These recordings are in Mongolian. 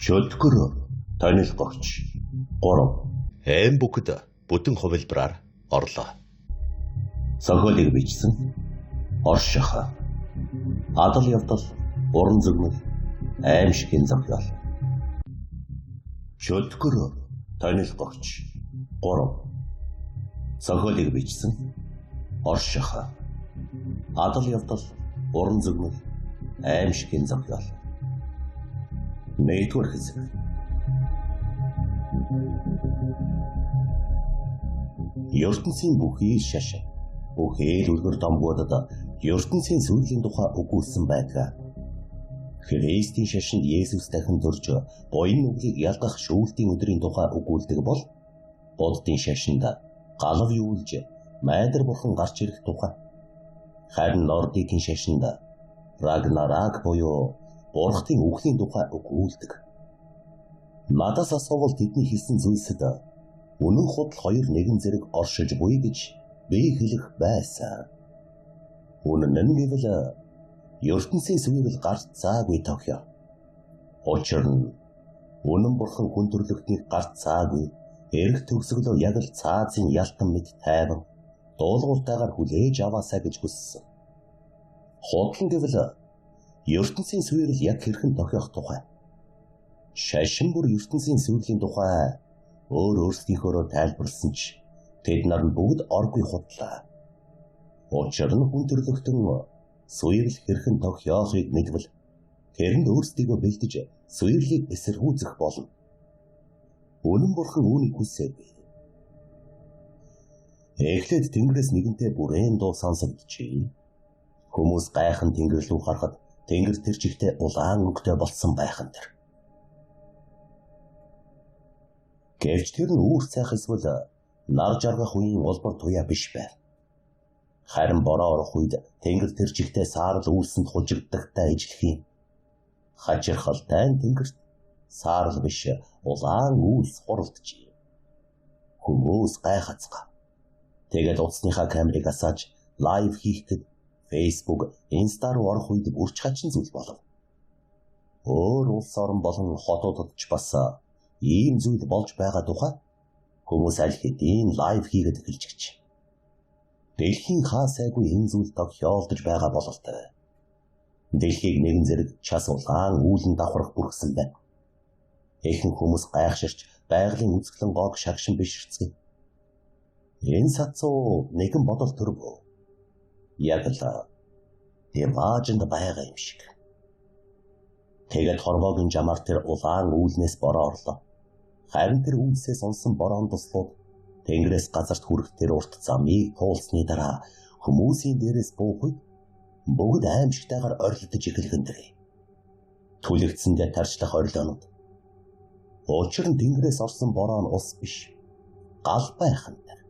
Шүлтгэр тонилгогч 3 Эм бүхэд бүтэн хувилбараар орлоо. Цохиолыг бичсэн Орш шаха. Адал явдал уран зөгнөл аимшигын зохиол. Шүлтгэр тонилгогч 3 Цохиолыг бичсэн Орш шаха. Адал явдал уран зөгнөл аимшигын зохиол. Нэгдүгээр хэсэг. ертөнцийн бүхий шашин бүхий л үлгэр домгуудад ертөнцийн сүрлийн тухай өгүүлсэн байдаг. Христийн шашинд Есүс дахин төрж буян нүглийг ялгах шүүлтийн өдрийн тухай өгүүлдэг бол Буддын шашинд галав юулж майдар бурхан гарч ирэх тухай. Харин Нордикийн шашинд Рагнарак буюу Бурхтын үхлийн тухай өгүүлдэг. Надаас асуувал тэдний хэлсэн зүйлсэд үнэн худал хоёр нэгэн зэрэг оршиж буй гэж би хэлэх байсан. Үнэн нь гэвэл ертөнцийн сүрэл гарч цаагүй тохио. Учир нь үнэн бурхан хүн төрлөختний гарч цаагүй эрх төгсгөлөө яг л цаазын ялтан мэд тайван дуулууртайгаар хүлээж аваасаа гэж хүссэн. Худлан гэвэл ертөнцийн сүрэл яг хэрхэн тохиох тухай. Шашин бүр ертөнцийн сүрлийн тухай өөрсдийнхөө тайлбарласан ч тэд нар нь бүгд оргүй худлаа. Учир нь хүн төрлөختөн сүрэл хэрхэн тохиохыг мэдвэл тэрэнд өөрсдийгөө бэлдэж сүрлийг эсэргүүцэх болно. Үнэн бурхан үүнийг хүсээгүй. Эхлээд тэнгэрээс нэгэнтэй бүрээн дуу сонсогдчихъя. Хүмүүс гайхан тэнгэр рүү харахад тэнгэр тэр чигтээ улаан өнгөтэй болсон байхан тэр. Гэвч тэр нь үүр цайх эсвэл нар жаргах үеийн улбар туяа биш байв. Харин бороо орох үед тэнгэр тэр чигтээ саарл үүрсэнд хулжигддагтай ижлэх юм. Хачирхалтай тэнгэрт саарл биш улаан үүс хуралдчихъя. Хүмүүс гайхацгаа. Тэгээд утасныхаа камерыг асааж лайв хийхэд Facebook, Insta руу орох үед бүрч хачин зүйл болов. Өөр улс орн болон хотуудад ч бас ийм зүйл болж байгаа тухай хүмүүс аль хэдийн лайв хийгээд эхэлж гिच. Дэлхийн хаасайгүй энэ зүйл тохиолдож байгаа бололтой. Дэлхийг нэгэн зэрэг час улаан үүлэн давхрах бүрхсэн байна. Ихэнх хүмүүс гайхширч байгалийн үзэсгэлэн гоог шагшин биширцгээе. Энэ сацуу нэгэн бодол төрөв. Яг л диваажинд байгаа юм шиг. Тэгээд хорвоогийн жамаар тэр улаан үүлнээс бороо орлоо. Харин тэр үүлсээс унсан бороон туслууд тэнгэрээс газарт хүрэх тэр урт замыг туулсны дараа хүмүүсийн дээрээс буухад бүгд аимшигтайгаар орилдож эхэлгэн дэрээ. Түлэгдсэндээ тарчлах орилонод. Учир нь тэнгэрээс орсон бороо нь ус биш. Гал байхан тэр.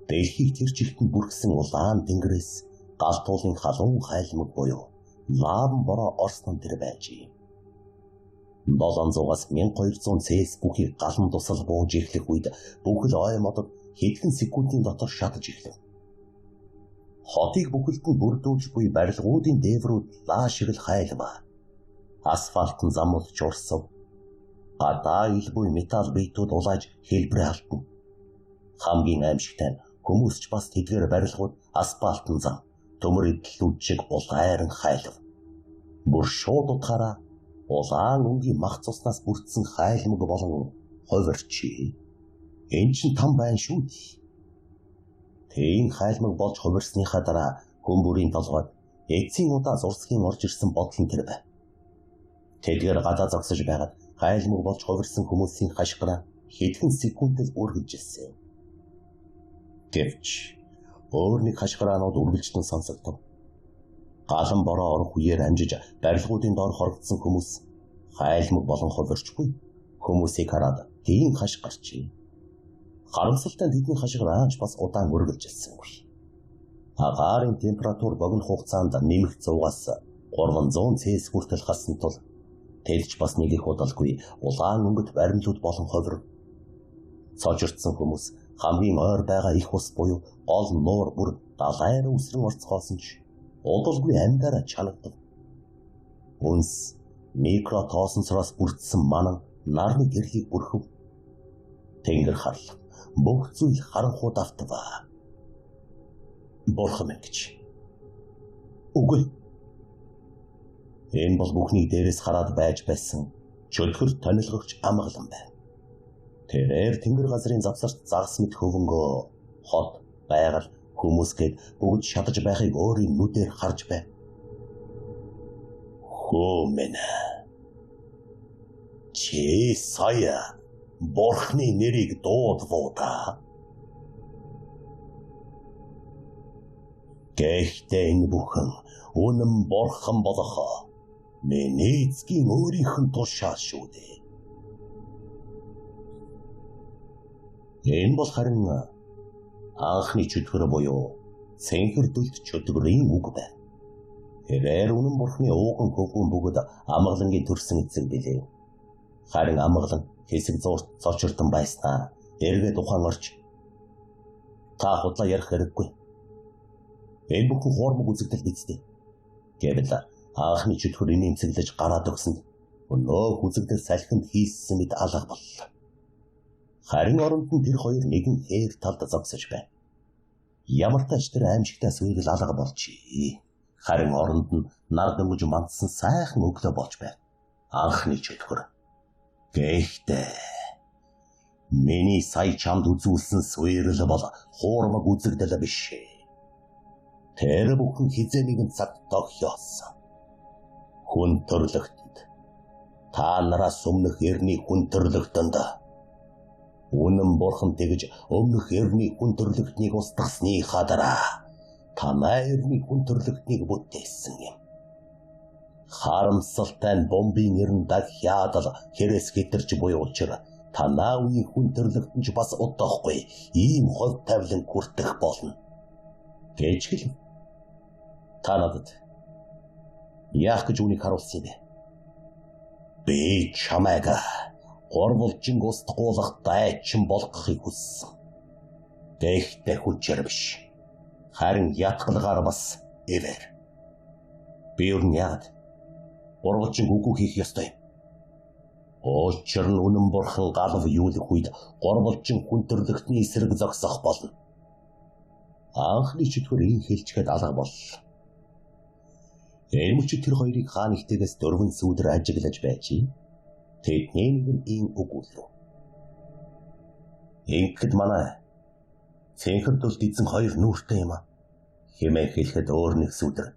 Дэлхийг тэр чигтэн бүрхсэн улаан тэнгэрээс гал туулын халуун хайлмаг буюу лаван бороо орсон тэр байж юм. 700-аас 1200 Цельс бүхий галан тусал бууж эхлэх үед бүхэл ой модод хэдхэн секундын дотор шатаж эхлэв. Хотыг бүхэлд нь бүрдүүлж буй барилгуудын дээврүүд лаашрал хайлва. Асфальт нь замулж урсав. Гадаа илбүй металл биетүүд улааж хэлбэрээ алдна. Хамгийн аимшигтай нь хүмүүс ч бас тэдгээр барилгууд асфальтын зам төмөр эдлүүд шиг улайран хайлв. Бүр шууд утгаараа улаан өнгийн мах цуснаас бүрдсэн хайлмаг болон хувирчи. Энэ чинь там байна шүү. Тийм хайлмаг болж хувирсныхаа дараа хүн бүрийн толгойд эцсийн удаа зурсхийн орж ирсэн бодол нь тэр байв. Тэдгээр гадаа зогсож байгаад хайлмаг болж хувирсан хүмүүсийн хашгираа хэдхэн секундэд үргэлжилсэн. Гэвч өөр нэг хашгираанууд үргэлжлэн сонсогдов. Галан бороо орох үеэр амжиж барилгуудын доор хорогдсон хүмүүс хайлмаг болон хувирчгүй хүмүүсийг хараад тийм хаш гарчээ. Харамсалтай тэдний хашгираач бас удаан үргэлжилсэнгүй. Агаарын температур богино хугацаанд нэмэх 100-аас 300 Цельс хүртэл гарсан тул тэлж бас нэг их удалгүй улаан өнгөт баримлууд болон хувир. Цочирдсан хүмүүс хамгийн ойр байгаа их ус буюу гол нуур бүр далайр үсрэн орцгоосон ч удалгүй амьдараа чанагдав. Үнс микро тоосонсороос бүрдсэн манан нарны гэрлийг бүрхэв. Тэнгэр харлаг бүх зүйл харанхуй давтва. Бурхан минь гэж. Үгүй. Энэ бол бүхний дээрээс хараад байж байсан чөлгөр тонилгогч амгалан байна. Тэрээр тэнгэр газрын завсарт загас мэт хөвөнгөө хот, байгаль, хүмүүс гээд бүгд шатаж байхыг өөрийн нүдээр харж байв. Хөөмэн. Чи сая Бурхны нэрийг дуудвуудаа. Гэхдээ энэ бүхэн үнэн Бурхан болохоо миний эцгийн өөрийнх нь тушаа шүү дээ. Энэ бол харин анхны чөтгөр буюу цэнхэрдүүлт чөтгөрийн үг байна. Тэрээр үнэн Бурхны ууган хөвгөн бүгд амгалангийн төрсөн эцэг билээ. Харин амгалан хэсэг зурт цочирдон байснаа эргээд ухаан орч та худлаа ярих хэрэггүй. Энэ бүхэн хуурмаг үзэгдэл бицтэй. Гэвэл анхны чөтгөр инээмсэглэж гараад өгсөнд өнөө үзэгдэл салхинд хийсэн мэд алга боллоо. Харин оронд нь тэр хоёр нэгэн хээр талд зогсож байна. Ямар ч тач тэр аимшигтай сүрэл алга болчихъя. Харин оронд нь нар дөнгөж мандсан сайхан өглөө болж байна. Анхны чөтгөр. Гэхдээ миний сая чамд үзүүлсэн сүрэл бол хуурмаг үзэгдэл биш. Тэр бүхэн хизээ нэгэн цаг тогтсон. Хүн төрлөختөд та нараас өмнөх эртний хүн төрлөختөнд үнэн Бурхан тэгж өмнөх эртний хүн төрлөختнийг устгасныхаа дараа танай эртний хүн төрлөختнийг бүтээсэн юм. Харамсалтай нь бомбын нэрн дахиад л хэрэгс хитэрч буй учраас танай үеийн хүн төрлөختөнд бас удахгүй ийм хов тавилан хүртэх болно. Гэвч та надад яах гэж үнийг харуулсан юм бэ? Би чамайг горволжин устгуулах дайчин болгохыг хүссэн. Гэхдээ хүчээр биш. Харин ятгалгаар бас эвэр. Би яад горволжин үгүй хийх ёстой юм. Учир нь үнэн Бурхан галав юулах үед горволжин хүн төрлөختний эсрэг зогсох болно. Анхны чөтгөр ин хэлчихэд алга боллоо. Эмч тэр хоёрыг хаан ихтэйгээс дөрвөн сүүдэр ажиглаж байжээ. Тэдний нэг нь ин өгүүлв. Ингээд манай цэнхэрдүүлт эзэн хоёр нүртэй юм а. Хэмээн хэлэхэд өөр нэг сүүдэр.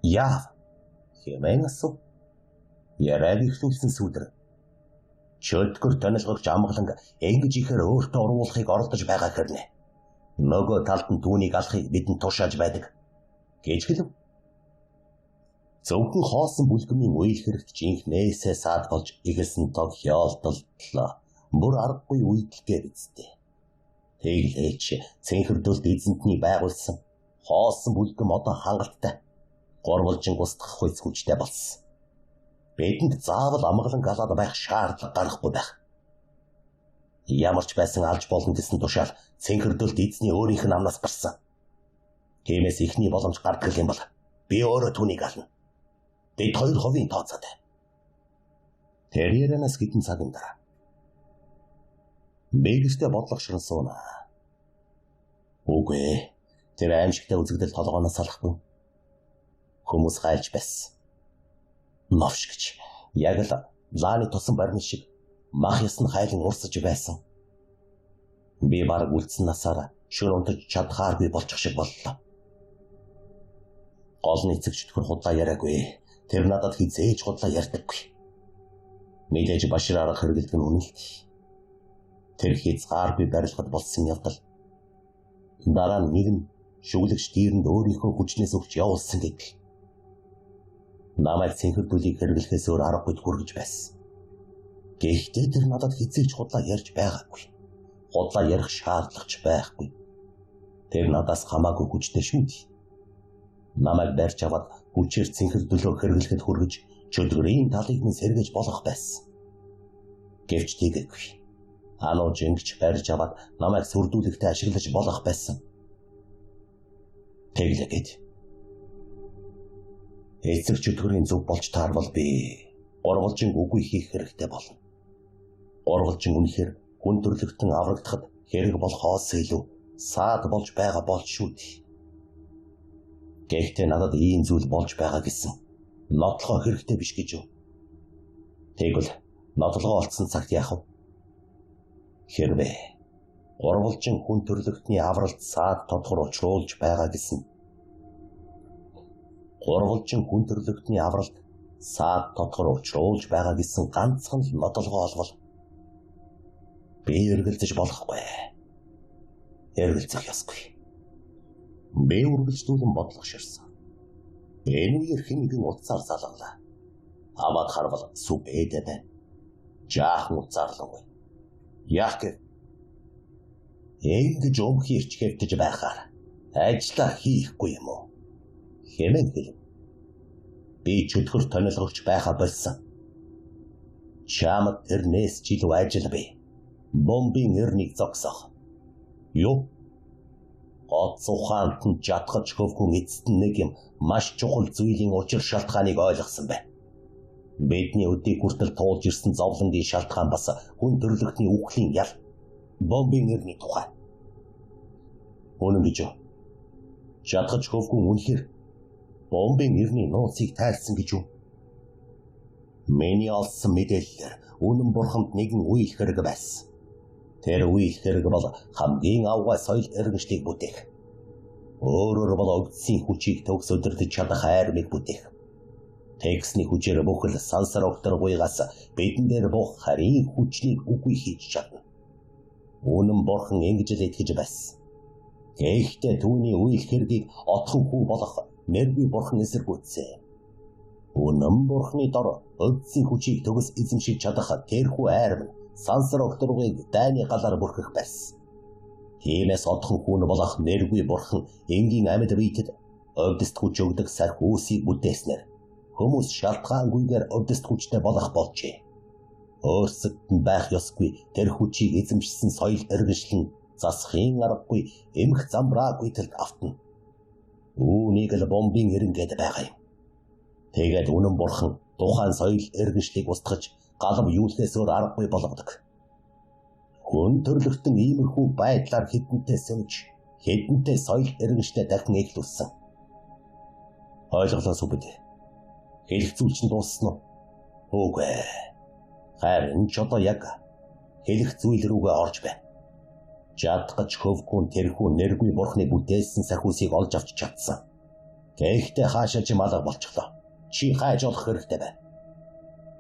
Яав? Хэмээн асуу. Яраг ихлүүлсэн сүүдэр. Чөтгөр тонилгогч амгаланг ингэж ихээр өөртөө оруулахыг оролдож байгаа хэрнэ. Нөгөө талд нь түүнийг алахыг бидэнд тушааж байдаг. Гэж хэлв. Зөвхөн хоосон бүлгэмийн үйл хэрэгт жинхнээсээ саад болж ихэсэн тог яалталтлаа. Бүр аргагүй үйлдэлгээ бицтэй. Тэглээч цэнхэрдүүлт эзэнтний байгуулсан хоосон бүлгэм одоо хангалттай. Горволжин устгах хүч хүчтэй болсон. Бидэнд заавал амгалан галаад байх шаардлага гарахгүй байх. Ямар ч байсан алж болно гэсэн тушаал цэнхэрдүүлт эзний өөрийнх нь амнаас гарсан. Тиймээс ихний боломж гардаг юм бол би өөрөө түүнийг ална. Бид хоёр ховын тооцоотой. Тэрээрээс хэдэн цагийн дараа мэгстэй бодлогошрон сууна. Үгүй тэр аимшигтай үзэгдэл толгооноос салахгүй. Хүмүүс гайлж байсан. Новш гэж яг л лааны тусан барьны шиг мах ясн хайлан урсаж байсан. Би бараг үлдсэн насаараа шөнө унтаж чадхааргүй болчих шиг боллоо. Голны эцэг чөтгөр худлаа яриаггүй. Тэр надад хизээж худлаа ярьдаггүй. Мэдээж башир арга хэрэглэдэг нь үнэлт. Тэр хязгааргүй барилгад болсон явдал. Дараа нь нэг нь шүглэгч дээрэнд өөрийнхөө хүчнээс өгч явуулсан гэдэг. Намайг цэнхэрдүүлийг хэрэглэхээс өөр аргагүй хүргэж байсан. Гэхдээ тэр надад хизээж худлаа ярьж байгаагүй. Худлаа ярих шаардлагач байхгүй. Тэр надаас хамаагүй хүчтэй шүү дээ. Намайг барьж аваад хүчээр цэнхэрдүүлөө хэрэглэхэд хүргэж чөтгөрийн талыг нь сэргэж болох байсан. Гэвч тийгээгүй. Ануу жингч барьж аваад намайг сүрдүүлэхдээ ашиглаж болох байсан. Тэглэгээд эцэг чөтгөрийн зүг болж таарвал би Урвалжин үгүй хийх хэрэгтэй болно. Урвалжин үнэхээр хүн төрлөختөн аврагдахад хэрэг болохоос илүү саад болж байгаа бол шүү дээ. Гэхдээ надад ийм зүйл болж байгаа гэсэн нотлохоо хэрэгтэй биш гэж юу? Тэгвэл нотлогоо олцсон цагт яах вэ? Хэрвээ урвалжин хүн төрлөختний авралт саад тодгор учруулж байгаа гэсэн урвалжин хүн төрлөختний авралт саад тодгор учруулж байгаа гэсэн ганцхан л нотлогоо олвол би эргэлзэж болохгүй. Эргэлзэх ёсгүй. Би үргэлжлүүлэн бодлого ширсэн. Энэ үеэр хинэгэн утсаар залгалаа. Аваад харвал сүбэдэ байна. Жаахан утсаарлангүй. Яах гэ? Ингэж өмхий ирч хэвтэж байхаар ажиллаа хийхгүй юм уу? Хэмээн хэлв. Би чөтгөр тонилгогч байха болсон. Чамд тэрнээс ч илүү ажил бий. Бомбын эрнийг зогсоох. Юу? От ухаанд нь жатгаж хөвгөн эцэст нэг юм маш чухал зүйлийн учир шалтгааныг ойлгосон байна. Бидний өдийг хүртэл туулж ирсэн зовлонгийн шалтгаан бас хүн төрлөختний үхлийн ял. Бомбын эрний тухай. Үнэн гэж юу? Жатгаж хөвгөн үнэхээр бомбын эрний нууцыг тайлсан гэж юу? Миний олсон мэдээлэлээр үнэн бурхамд нэгэн үйл хэрэг байсан. Тэр үйл хэрэг бол хамгийн авгай соёл эргэншлийг бүтээх. Өөрөөр бол өгдсөн хүчийг төгс өдөртөж чадах хайрмыг бүтээх. Тексний хүчээр бүхэл сансар өгтөргүйгаас бидэн дээр буух харийн хүчнийг үгүй хийж чадна. Үнэн бурхан ингэж л итгэж байсан. Гэхдээ түүний үйл хэргийг отхон хүү болох нэргүй бурхан эсэргүүцсэн. Үнэн бурханы дор өгдсөн хүчийг төгс эзэмшиж чадах тэрхүү айрам сансар өгтөргүйг дайны галаар бүрхэх байсан. Тиймээс отхон хүн болох нэргүй бурхан энгийн амьд биетэд өвдөст хүч өгдөг сарх үүсийг бүтээснээр хүмүүс шалтгаангүйгээр өвдөст хүчтэй болох болжээ. Өөрсөд нь байх ёсгүй тэр хүчийг эзэмшсэн соёл эргэншлэн засахын аргагүй эмх замбраагүй тэлд автна. Үүнийг л бомбын эренгээд байгаа юм. Тэгээд үнэн бурхан тухайн соёл эргэншлийг устгаж галав юулээс өөр аргагүй болгодог. Хүн төрлөختөн иймэрхүү байдлаар хэдэнтэй сөнж, хэдэнтэй соёл эргэншлээ дахин эхлүүлсэн. Ойлголоос үгүй. Хэлэх зүйл чинь дууссан уу? Үгүй. Харин ч одоо яг хэлэх зүйл рүүгээ орж байна. Жадгаж хөвгүүн тэрхүү нэргүй бурхны бүтээсэн сахиусыг олж авч чадсан. Гэхдээ хаашаа ч малга болчихлоо. Чи хайж олох хэрэгтэй байна.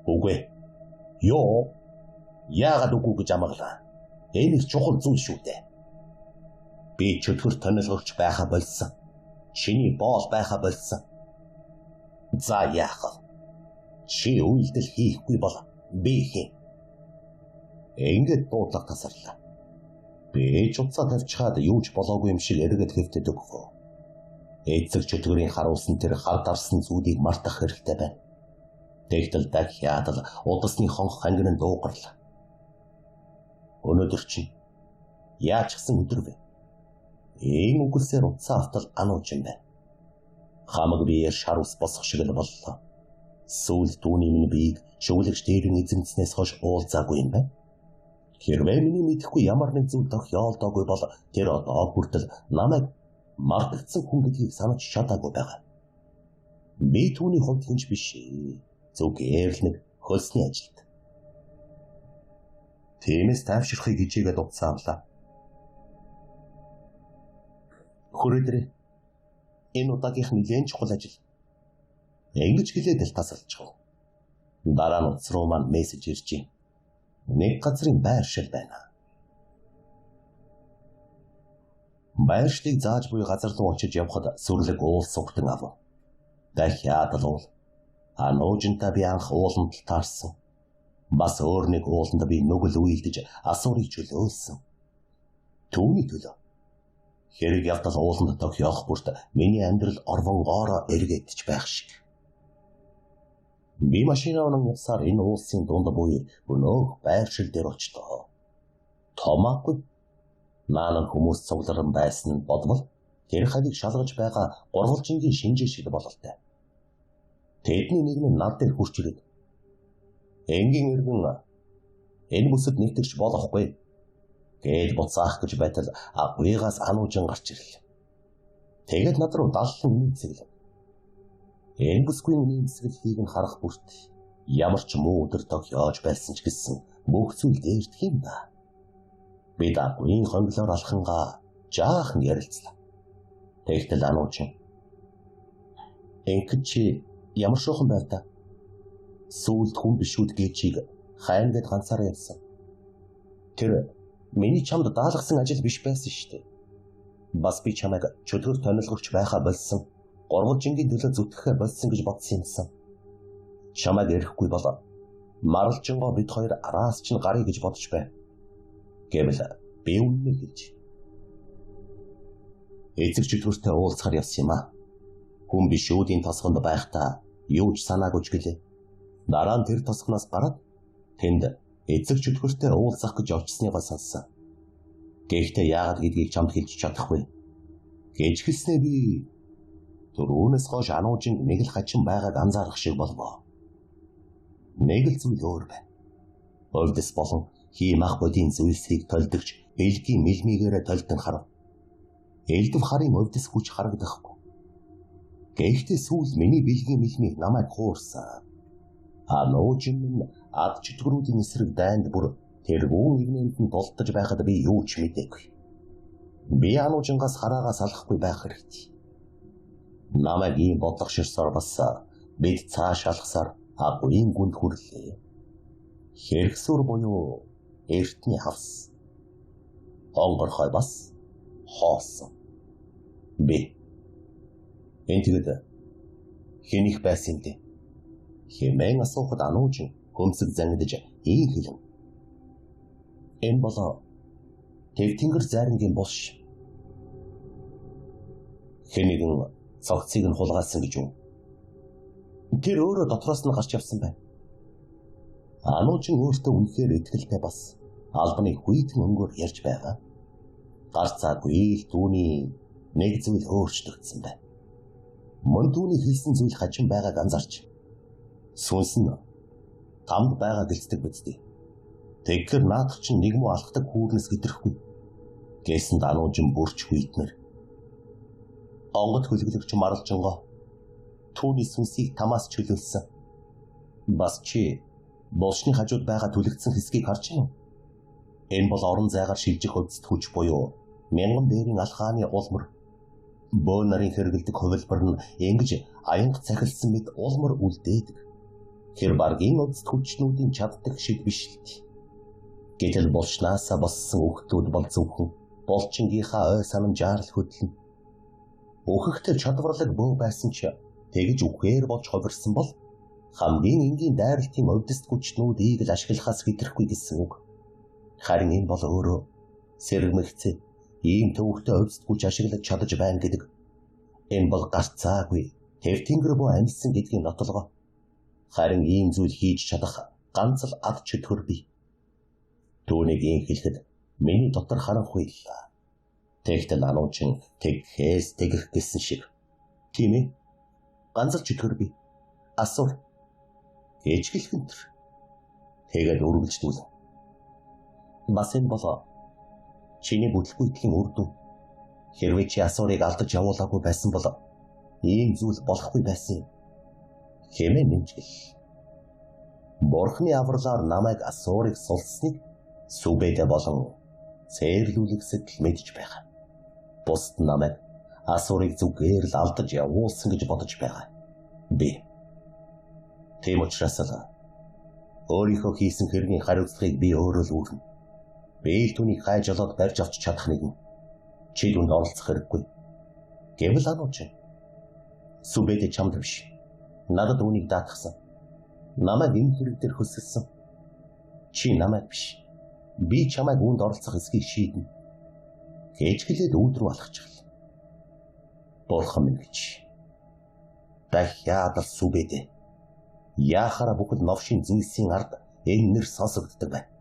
Үгүй. Йоо. Яагаад үгүй гэж амгалаа? Энэ их чухал зүйл шүү дээ. Би чөтгөр тонилгогч байха болсон. Чиний боол байха болсон. За яах вэ? Чи үйлдэл хийхгүй бол би хийн. Ингээд дуудлага тасарлаа. Би ч уцаа тавьчихад юу ч болоогүй юм шиг эргээд хэвтэж өгөө. Эцэг чөтгөрийн харуулсан тэр хар дарсан зүйлийг мартах хэрэгтэй байна. Тэгтэл дахиад л удасны хонх хангин дуугарлаа. Өнөөдөр чинь яаж гсэн өдөр вэ? Ийм үгэлсээр уцаа автал анууж юм байна. Хамаг биеэр шар ус босох шиг л боллоо. Сүүл түүний миний биеийг шөвлөгч дээрэн эзэмснээс хойш уулзаагүй юм байна. Хэрвээ миний мэдэхгүй ямар нэг зүйл тохиолдоогүй бол тэр одоо хүртэл намайг мартагдсан хүн гэдгийг санаж чадаагүй байгаа. Би түүний хувьд хинч биш. Зүгээр л нэг хөлсний ажилт. Тиймээс тайвширхыг хичээгээд уцаа авлаа. Хүрээдрээ энэ удаагийнх нэлээд чухал ажил. Ингэж гэлээд л тасалчихв. Дараа нь утас руу маань мессеж иржээ. Нэг газрын байршил байна. Байршлыг зааж буй газар руу очиж явхад сүрлэг уул сугтан ав. Дахиад л уул. Ануужинта би анх ууланд таарсан. Бас өөр нэг ууланд би нүгэл уйлдэж асуурыг чөлөөлсөн. Түүний төлөө. Хэрэг явдал ууланд тохиох бүрт миний амьдрал орвонгоороо эргээдэж байх шиг. Би машинаа унан явсаар энэ уулсын дунд буй өнөөх байршил дээр очлоо. Томаагүй. Наан хүмүүс цугларан байсан нь бодвол тэр хавийг шалгаж байгаа гурвалжингийн шинжээ шиг бололтой. Тэдний нэг нь над дээр хурч ирээд Энгийн иргэн энэ бүсэд нэвтэрч болохгүй гэж буцаах гэж байтал агуйгаас ануужин гарч ирлээ. Тэгээд над руу даллан нийцэглэв. Энэ бүсгүй нийцэглэлийг нь харах бүрт ямар ч муу өдөр тогтоож байсан ч гэсэн бүх зүйл дээрдэх юм да. Бид агуйн хонглоор алхангаа жаахан ярилцлаа. Тэгтэл ануужин "Энхэд чи ямар шохон байв та? Сүүлд хүн бишүүд гээчийг хайн гэд ганцаараа явсан. Тэр миний чамд даалгасан ажил биш байсан шүү дээ. Бас би чамайг чөлгөр тонилгогч байхаа болсон, гурвалжингийн төлөө зүтгэхээ болсон гэж бодсон юмсан. Чамайг эрэхгүй болоо. Маралжингоо бид хоёр араас чинь гарыг гэж бодож байв. Гэвэл би үнэн хэлж. Эцэг чөлгөртэй уулзахаар явсан юм а. Хүн бишүүдийн тосгонд байхдаа юу ч санаагүй ч гэлээ. Дараа нь тэр тосгоноос гараад тэнд эцэг чөлгөртэй уулзах гэж очсныгаа сонссон. Гэхдээ яагаад гэдгийг чамд хэлж чадахгүй. Гэж хэлснээ би түрүүнээс хойш ануужин нэг л хачин байгааг анзаарах шиг болвоо. Нэг л зүйл өөр байна. Өвдөс болон хиймах бодийн зүйлсийг толдогч элгийн мэлмигээрээ толдсон харав. Элдв харын өвдөс хүч харагдахгүй. Гэхдээ сүүл миний бэлгийн мэлмиг намайг хуурсан. Ануужин ад чөтгөрүүдийн эсрэг дайнд бүр тэргүүн игнэнд нь болтож байхад би юу ч мэдээгүй. Би ануужингаас хараагаас алахгүй байх хэрэгтэй. Намайг ийм бодлого ширсээр бас бид цааш алхсаар агуйн гүнд хүрлээ. Хэрэгсүр буюу эртний хавс. Хонгорхой бас хоосон. Би энэ тэгэд хэнийх байсан юм бэ? Хэмээн асуухад ануужин хөмсөг зангидж ийм хэлэв. Энэ болоо Тэвтэнгэр зайрангийн бус. Хэнийгэн цогцыг нь хулгайлсан гэж юу? Тэр өөрөө дотроос нь гарч явсан байна. Ануужин өөртөө үнэхээр итгэлтэй бас албаны хүйтэн өнгөөр ярьж байгаа. Гарцаагүй л түүний нэг зүйл өөрчлөгдсөн байна. Мөн түүний хэлсэн зүйл хачин байгааг анзарч сүнс нь тамд байгаа гэлцдэг бидтэй. Тэгэхээр наадах чинь нэг муу алхдаг хүүрнэс гитрэхгүй. Гэсэн дануужин бүрч хүйтнэр. Онгод хөлөглөгч маралжингоо түүний сүнсийг тамаас чөлөөлсөн. Бас чи болшны хажууд байгаа түлэгдсэн хэсгийг харж байна уу? Энэ бол орон зайгаар шилжих өвдөст хүч буюу мянган дээрийн алхааны улмар. Бөө нарын хэрэгэлдэг хувилбар нь ингэж аянга цахилсан мэт улмар үлдээдэг. Тэр баргийн өвдөст хүчнүүдийн чаддаг шиг биш л дээ. Гэтэл болшнаасаа болсон үхтүүд бол зөвхөн болчингийнхаа ой санамжаар л хөдлөн. Өөхөхтэй чадварлаг бөө байсан ч тэгж үхээр болж хувирсан бол хамгийн энгийн дайралтын өвдөст хүчнүүдийг л ашиглахаас хэтрэхгүй гэсэн үг. Харин энэ бол өөрөө сэргэмэгцээ ийм төвөгтэй өвдөст хүч ашиглаж чадаж байна гэдэг. Энэ бол гарцаагүй Тэвтэнгэр буу амьдсан гэдгийн нотолгоо. Харин ийм зүйл хийж чадах ганц л ад чөтгөр бий. Түүнийг ийм хэлэхэд миний дотор харанхуй л. Тэгтэл ануужин тэгхээс тэгэх гэсэн шиг. Тийм ээ. Ганц л чөтгөр бий. Асуур. Гэж хэлхэн тэр. Тэгээд үргэлжлүүлв. Бас энэ болоо чиний бүтлгүйтгэлийн үр дүн. Хэрвээ чи асуурыг алдаж явуулаагүй байсан бол ийм зүйл болохгүй байсан юм. Хэмээн нэмжгэл. Бурхны авралаар намайг асуурыг сулсныг сүбэдэ болон цээрлүүлэгсэд л мэдж байгаа. Бусд намайг асуурыг зүгээр л алдаж явуулсан гэж бодож байгаа. Би. Тийм учраас л өөрийнхөө хийсэн хэргийн хариуцлагыг би өөрөө л үүрнэ. Би л түүнийг хайж олоод барьж авч чадах нэгэн. Чи дүнд оролцох хэрэггүй. Гэвэл анууч. Сүбэдэ чамд биш. Надад үүнийг даатгсан. Намайг энэ хэрэг дээр хөсөлсөн. Чи намайг биш. Би чамайг үүнд оролцох эсхийг шийднэ. Гэж хэлээд өөдрөө алхачихлаа. Бурхан минь гэж. Дахиад л сүбэдэ. Яахаараа бүхэл новшийн зүйлсийн ард энэ нэр сонсогддог байна.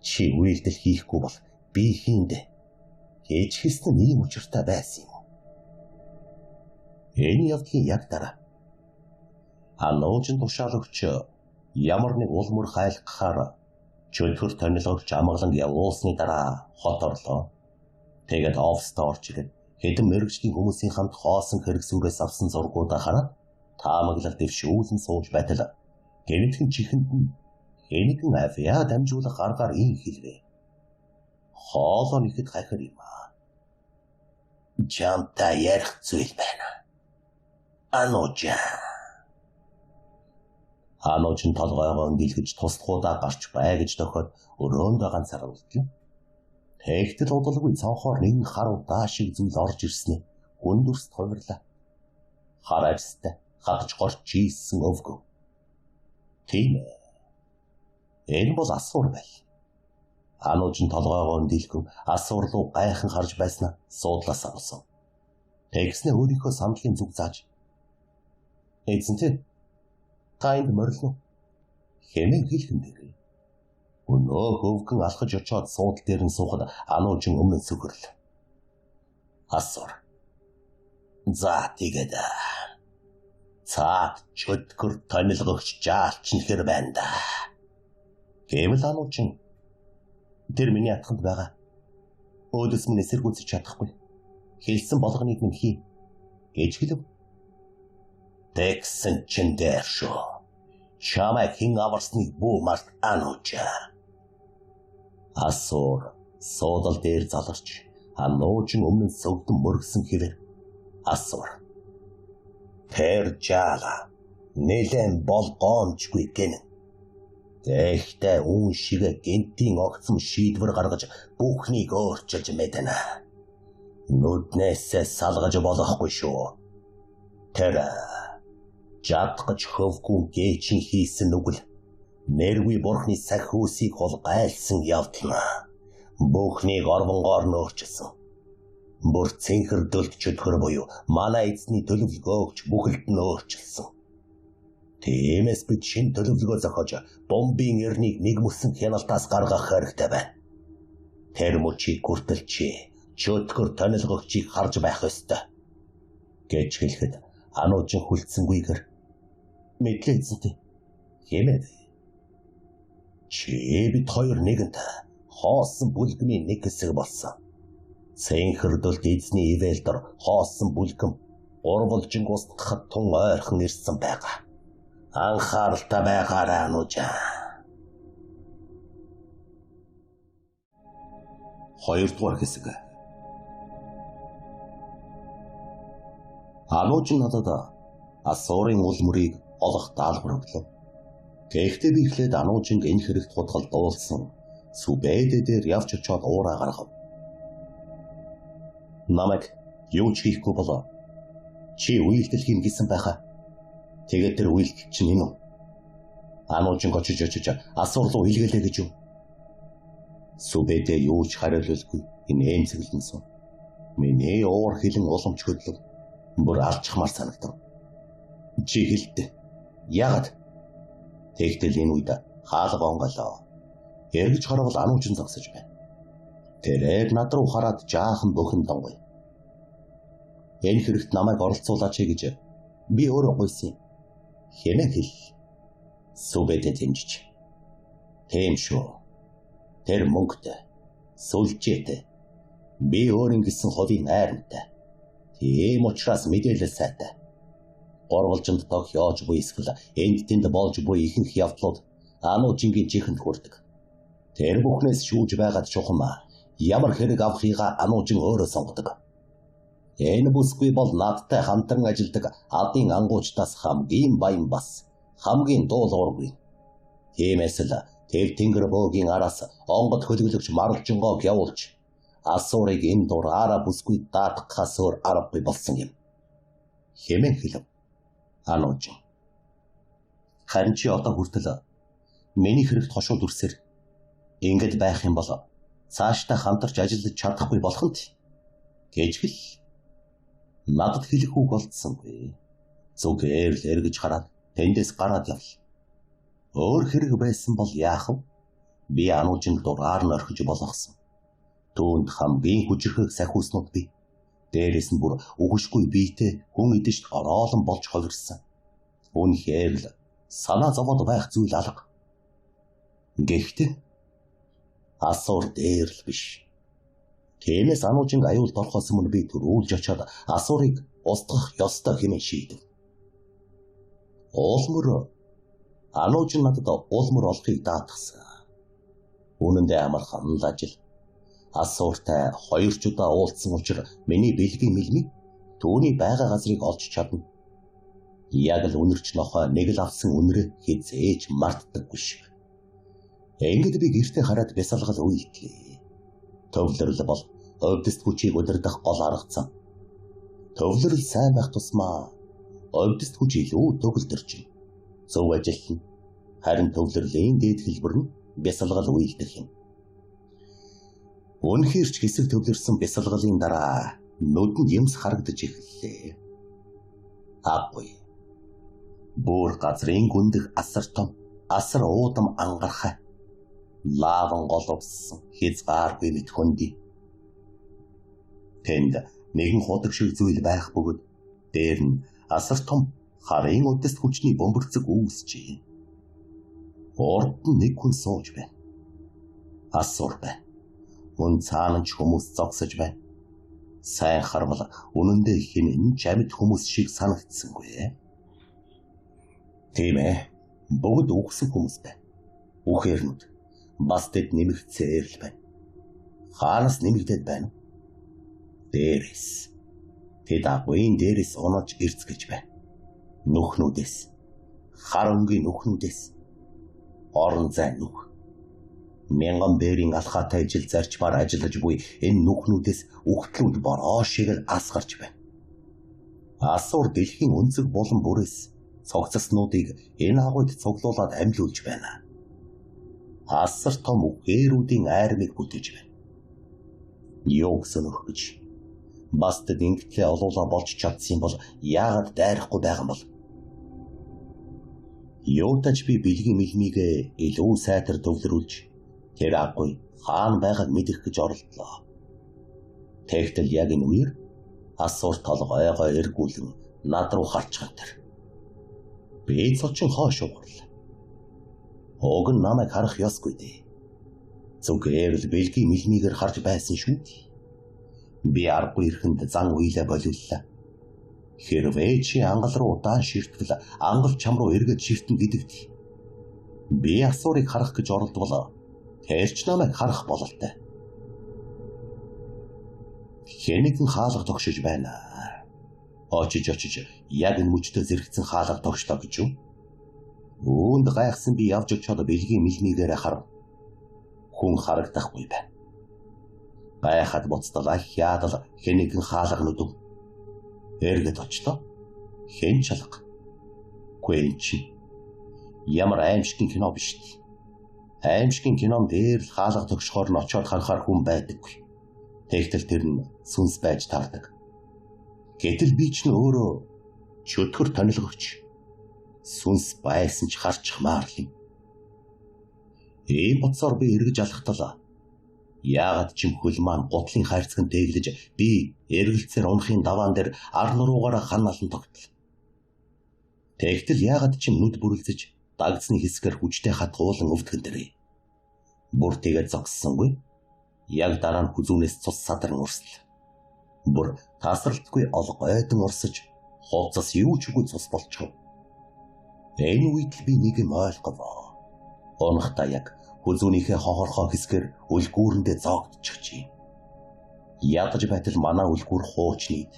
Чи үйлдэл хийхгүй бол би хийндэ. Гэж хэлсэн ийм учиртай байсан юм. Энэ явдлын яг дараа ануужин тушаал өгч Ямар нэг улмөр хайлгахаар чөлхөр тонилгогч амгалан явуулсны дараа хот орлоо. Тэгээд оффист орж ирээд хэдэн мэрэгжлийн хүмүүсийн хамт хоосон хэрэгсүүрээс авсан зургуудаа хараад таамаглал дэвшүүлэн сууж байтал гэнэтхэн чихэнд нь энэгэн авьяа дамжуулах аргаар ийм хэлвэ. Хоолоо нэхэд хахир юм аа. Чамтай ярих зүйл байна. Анужа. Анужин толгойгоо дэлгэж туслахуудаа гарч бай гэж тохиод өрөөндөө ганцаарултлаа. Тэгтэл удалгүй цонхоор нэгэн хар удаа шиг зүйл орж ирснэ. Хүндүрст хувирлаа. Хар арьстай хатж горч ийсэн өвгөө. Тийм ээ. Энэ бол асуур байл. Анужин толгойгоо дэлгэн асуур руу гайхан харж байснаа суудлаас авсан. Тэгснэ өөрийнхөө сандлын зүг зааж. Эцэнтэй тайнд морилно. Хэмээн хэлхэн дэрээ. Өнөө хөвгөн алхаж очоод суудал дээр нь суухад Анужин өмнө сүгэрл. Асуур. За тэгээд цаад чөтгөр тонилгогч жаалч нэхэр байна да. Гэвэл Анужин тэр миний атханд байгаа. Өөдөөс минь эсэргүүцэж чадахгүй. Хэлсэн болгоныг минь хий гэж хэлв. Тэгсэн чин дээр шүү. Чамайг хэн аварсныг бүү март Анужа. Асуур суудал дээр заларч Анужин өмнө сөвдөн мөргсөн хэвээр. Асуур. Тэр жаала нэлен бол гоомжгүй гэнэ. Тэгэхдээ үн шигэ гинтийн огцом шийдвэр гаргаж бүхнийг өөрчилж мэднэ. Нүднээсээ салгаж болохгүй шүү. Тэр жадгаж хөвгүн гээчин хийсэн үгэл нэргүй бурхны сахиусыг хол гайлсан явдна. Бүхнийг орвонгоор нөөрчсөн. Бүр цэнхэр дөлт чөтгөр буюу манай эзний төлөвлөгөөгч бүхэлд нь өөрчилсөн. Тиймээс бид шин төлөвлөгөө зохиож бомбын эрнийг нэг мөсөн хяналтаас гаргах хэрэгтэй байна. Тэр мөчийг хүртэлчи чөтгөр тонилгогчийг харж байх ёстой гэж хэлэхэд Анужин хүлцсэнгүйгээр мэдлээ эзэнтэй хэмээн. Чи бид хоёр нэгэнт хоосон бүлгний нэг хэсэг болсон. Цэнхэр дөлт эзний ивэлдэр хоосон бүлгэм урвалжин устгахад тун ойрхон ирсэн байгаа. Анхааралтай байгаарай Анужа. Хоёрдугаар хэсэг. Анужин надад асуурын улмөрийг олох даалгавар өглөө. Гэхдээ би эхлээд Анужинг энэ хэрэгт худгал дуулсан сүбэдэ дээр явж очоод уураа гаргав. Намайг юу ч хийхгүй болоо. Чи үйлдэл хийн гэсэн байхаа. Тэгээд тэр үйлдэл чинь энэ үү? Анужин очиж асуур руу илгэлээ гэж юу? Сүбэдэ юу ч хариулгүй энэ эмзэглэн суу. Миний уур хилэн уламж хөдлөв. Бүр алчхмаар санагдав. Чи хэлдэ. Яагаад? Тэгтэл энэ үед хаалга онголоо. Эргэж харвал Анужин зогсож байна. Тэрээр над руу хараад жаахан бөхөн донгой. Энэ хэрэгт намайг оролцуулаач гэж би өөрөө гуйсан. Хэмээн хэл. Сүбэдэ тэмжиж. Тийм шүү. Тэр мөнгөтэй. Сүлжээтэй. Би өөр ингэсэн ховын найрамтай. Тийм учраас мэдээлэл сайтай. Горволжинд тохиож буй эсвэл энд тэнд болж буй ихэнх явдлууд Анужингийн чихэнд хүрдэг. Тэр бүхнээс шүүж байгаад чухам ямар хэрэг авахыгаа Анужин өөрөө сонгодог. Энэ бүсгүй бол надтай хамтран ажилладаг адын ангуучтаас хамгийн баян бас хамгийн дуулуургүй. Тиймээс л тэр тэнгэр бөөгийн араас онгод хөлөглөгч марлжингоог явуулж асуурыг энэ дураараа бүсгүй даатгахаас өөр аргагүй болсон юм. Хэмээн хэлв Анужин. Харин чи одоо хүртэл миний хэрэгт хошууд үрсээр ингэж байх юм бол цаашдаа хамтарч ажиллаж чадахгүй болох нь гэж хэл. Надад хэлэх үг болцсонгүй. Зүгээр л эргэж хараад тэндээс гараад яв. Өөр хэрэг байсан бол яах вэ? Би Анужинг дураар нь орхиж болгосон. Түүнд хамгийн хүчрхэг сахиуснууд бий. Дээрээс нь бүр үгшгүй биетэй хүн идэж ороолон болж хувирсан. Үнэхээр л санаа зовоод байх зүйл алга. Гэхдээ асуур дээр л биш. Тиймээс Ануужинг аюулд орохоос өмнө би төрүүлж очоод асуурыг устгах ёстой хэмээн шийдэв. Уулмөр Ануужин надад уулмөр олохыг даатгсан. Үүнэндээ амархан л ажил. Асууртай 2 удаа уулзсан учраас миний бэлгийн мэлмиг түүний байгаа газрыг олж чадна. Яг л үнэрч нохой нэг л авсан үнэрээ хизээж мартдаггүй шиг. Ингээд би гэртээ хараад бясалгал үйлдлээ. Төвлөрөл бол өвдөст хүчийг удирдах гол арга зам. Төвлөрөл сайн байх тусмаа өвдөст хүч илүү төгөлдөрч байна. Зөв ажиллана. Харин төвлөрлийн дээд хэлбэр нь бясалгал үйлдэх юм. Үнэхээр ч хэсэг төвлөрсөн бясалгалын дараа нүдэнд юмс харагдаж эхэллээ. Аггүй. Бүр газрын гүндэх асар том, асар уудам ангархай. Лаван головсон хязгааргүй мэт хөндөй. Тэнд нэгэн худаг шиг зүйл байх бөгөөд дээр нь асар том харын өдөст хүчний бөмбөрцөг үүсчээ. Урд нь нэг хүн сууж байна. Асуур байна. Мөн цаана ч хүмүүс зогсож байна. Сайн харвал үнэндээ хинэн чамд хүмүүс шиг санагдсангүй. Тийм ээ. Бүгд үхсэн хүмүүс байна. Үхээрнүүд бас тэд нэмэгцээр л байна. Хаанаас нэмэгдээд байна? Дээрээс. Тэд агуйн дээрээс онож ирцгэж байна. Нүхнүүдээс. Хар өнгийн нүхнүүдээс. Орон зай нүх. Мянган бэрийн алхаатай ижил зарчмаар ажиллаж буй энэ нүхнүүдээс үхтлүүд бороо шиг л асгарч байна. Асуур дэлхийн өнцөг болон бүрээс цогцоснуудыг энэ агуйд цуглуулад амьлуулж байна. Асар том үхээрүүдийн айрмыг бүтээж байна. Юу гэсэн үг гэж бас тэд ингэтлээ олуулаа болж чадсан бол яагаад дайрахгүй байгаа юм бол? Юутаж би бэлгийн мэлмийг илүү сайтар төвлөрүүлж тэр агуй хаана байгааг мэдэх гэж оролдлоо. Тэгтэл яг энэ үеэр асуур толгойгоо эргүүлэн над руу харж хатар. Би цочин хоош угарлаа. Уг нь намайг харах ёсгүй дээ. Зүгээр л бэлгийн мэлмигээр харж байсан шүү. Би аргагүй ирэхэнд зан уйлаа болиуллаа. Хэрвээ чи ангал руу удаан ширтгэл ангал чам руу эргэж ширтэн гэдэгт би асуурыг харах гэж оролдвол тэрч намайг харах бололтой. Хэнийгэн хаалга тогшиж байна. Очиж яг энэ мөчтөө зэрэгцэн хаалга тогшлоо гэж юу? Үүнд гайхсан би явж очоод бэлгийн мэлмигээр харав. Хүн харагдахгүй байна. Гайхад буцтал ахиад хэнийгэн хаалга нүдэв. Эргэд очлоо. Хэн чалга. Гүнч. Ямар аимшигын кино биш үү? Аимшигын кинон дээр л хаалга тогшохоор нь очоод харахаар хүн байдаггүй. Тэгтэл тэр нь сүнс байж таардаг. Гэтэл би ч өөрөө чөтгөр тонилгогч. Сүнс байсан ч харчмаар л юм. Ийм боцоор би эргэж алхтал. Яагаад чимхүүл маань гутлын хайрцагт дэглэж би эргэлцээр унахын даваан дээр арн руугаараа ханаалан тогтол. Тэгтэл яагаад чим нүд бүрэлзэж дагдсны хэсгээр хүчтэй хатгуулан өвдгөн дэрээ. Бүр тэгээд зогссонгүй. Яг дараа нь хүзүүнээс цус садран урсл. Бүр тасралтгүй олгойдон урсаж хооцос юу ч үгүй цус болчихов. Энэ үед би нэг юм ойлгов. Онохта яг хүзүүнийхээ хохорхоо хэсгээр үлгүүрэндээ зоогдчихжээ. Ядаж байтал манай үлгүүр хуучнийд.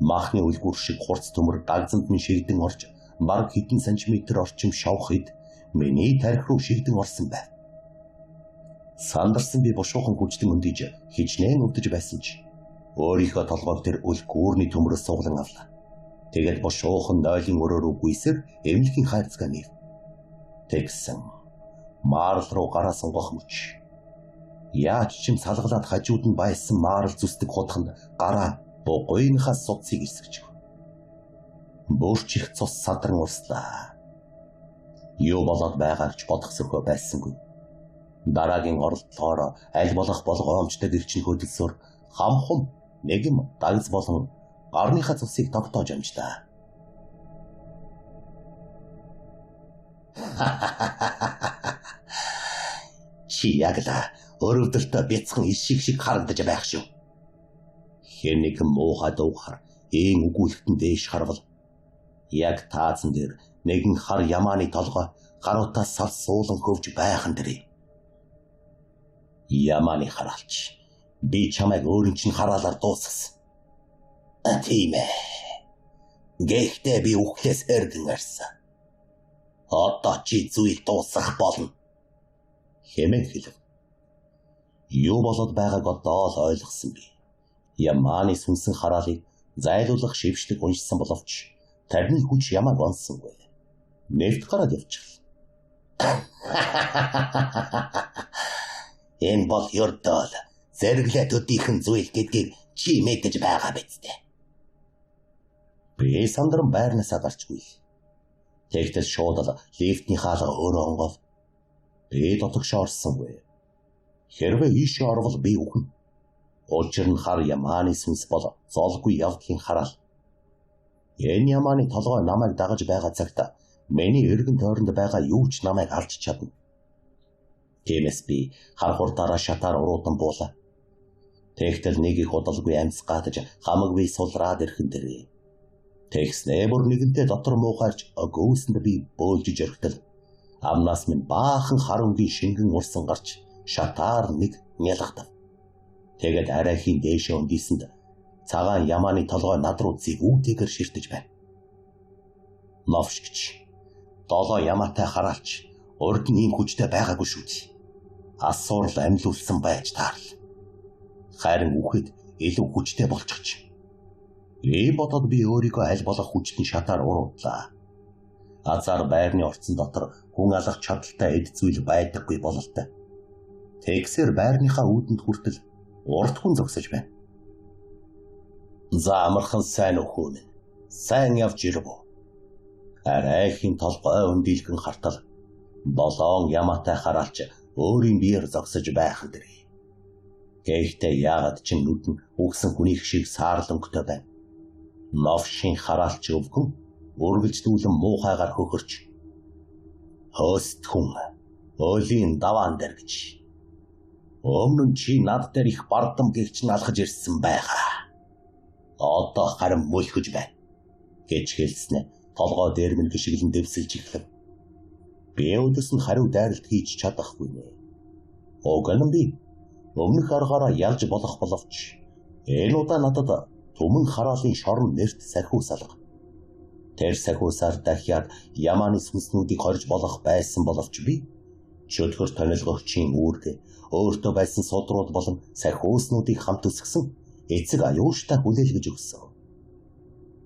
Махны үлгүүр шиг хурц төмөр дагзанд минь шигдэн орж бараг хэдэн сантиметр орчим шавхид миний тарих руу шигдэн орсон байв. Сандарсан би бушуухан хүчтэн өндөж хичнээн өвдөж байсан ч өөрийнхөө толгойг тэр үлгүүрний төмрөөс суглан авлаа. Тэгээд бушуухан нойлын өрөөрөө гүйсээр эмнэлгийн хайрцаг нэв. Тэгсэн Марл руу гараа сунгах мөч. Яаж чим салгалаад хажууд нь байсан Марл зүсдэг хутганд гараа бугуйнхаас суцыг ирсгэж. Бөөрч их цус садран урслаа. Юу болоод байгааг ч бодохсөрхөө байсангүй. Дараагийн оролдлогоор аль болох болгоомжтой гэрчин хөдөлсөөр хамхум нэгэн дагц болон гарныхаа цусыг тогтоож амжлаа. Чи яг л өрөвдөлтөй бяцхан иш шиг харагдаж байх шүү. Хэн нэгэн муухай дуугахаар ийм өгүүлэлтэн дээш харвал яг таазан дээр нэгэн хар ямааны толгой гаруутаас сал суулан хөвж байхан дэрээ. Ямааны хараалч би чамайг өөрийн чинь хараалаар дуусгасан. Тийм ээ. Гэхдээ би үхлээс эргэн ирсэн. Одоо чи зүйл дуусгах болно. Хэмээн хэлв. Юу болоод байгааг одоо л ойлгосон би. Ямааны сүнсэн хараалыг зайлуулах шившлэг уншсан боловч тарны хүч ямааг онсонгүй. Нефт гараад явчихлаа. Энэ бол ёрдол зэрэглээ төдийхөн зүйл гэдгийг чи мэдэж байгаа биз дээ. Би сандран байрнасаа гарчгүй. Тэгтэл шууд л лифтний хаалга өөрөө онгол. Би дотогш орсонгүй. Хэрвээ ийшээ орвол би үхэн. Учир нь хар ямааны сүнс бол золгүй явдлын хараал. Энэ ямааны толгой намайг дагаж байгаа цагт миний эргэн тойронд байгаа юу ч намайг алж чадна. Тиймээс би хар хурдаараа шатаар уруудан буулаа. Тэгтэл нэг их удалгүй амьс гатаж хамаггүй сулраад ирхэн дэрээ. Тэгснээ бүр нэгэнтээ дотор муухайч өгөөсөнд би бөөлжиж өргөтөл. Амнаас минь баахан харангийн шингэн урсан гарч шатаар нэг нялгадав. Тэгээд арайхийн дээшээ өндийсэнд цагаан ямааны толгой над руу зэвүүтэйгээр ширтэж байна. Новшгч, долоо ямаатай хараалч, урд нь ийм хүчтэй байгаагүй шүү дээ. Асуурл амьлуулсан байж таарл. Харин үхэд илүү хүчтэй болчихч. Бодоод би өөрийгөө аль болох хүчтэн шатаар уруудлаа. Азар байрны орцон дотор хүн алах чадaltaй эд зүйл байдаггүй бололтой. Тэгсээр байрныхаа үүдэнд хүртэл урд хүн зогсож байна. За амархан сайн өхөө минь. Сайн явж ирв. Арайхийн толгой өндөлгөн хартал болоон ямаатай хараалч өөрийн биеэр зогсож байх дэрээ. Гэхдээ яагаад ч нүд нь үгсэн хүний шиг саарлангтай байна. Новшин хараалч өвгөн үргэлжлүүлэн муухайгаар хөхөрч. Хост хүн өөлийн даваан дээр гэж. Өмнө нь чи над дээр их бардам гэрч налхаж ирсэн байгаа. Одоо харин мөлхөж байна. Гэж хэлснэ толгой дээр минь гიშгэлэн дэвсэлж ирлээ. Би өдөөс нь хариу дайралт хийж чадахгүй нэ. Огон би өмнөх аргаараа ялж болох боловч энэ удаа надад түмэн хараалын шорон нэрт сахиус алга. Тэр сахиусаар дахиад ямааны сүнснүүдийг хорж болох байсан боловч би чөтгөр тонилгогчийн үүрэг өөртөө байсан судрууд болон сахиуснуудыг хамт өсгсөн эцэг аюуштай хүлээлгэж өгсөн.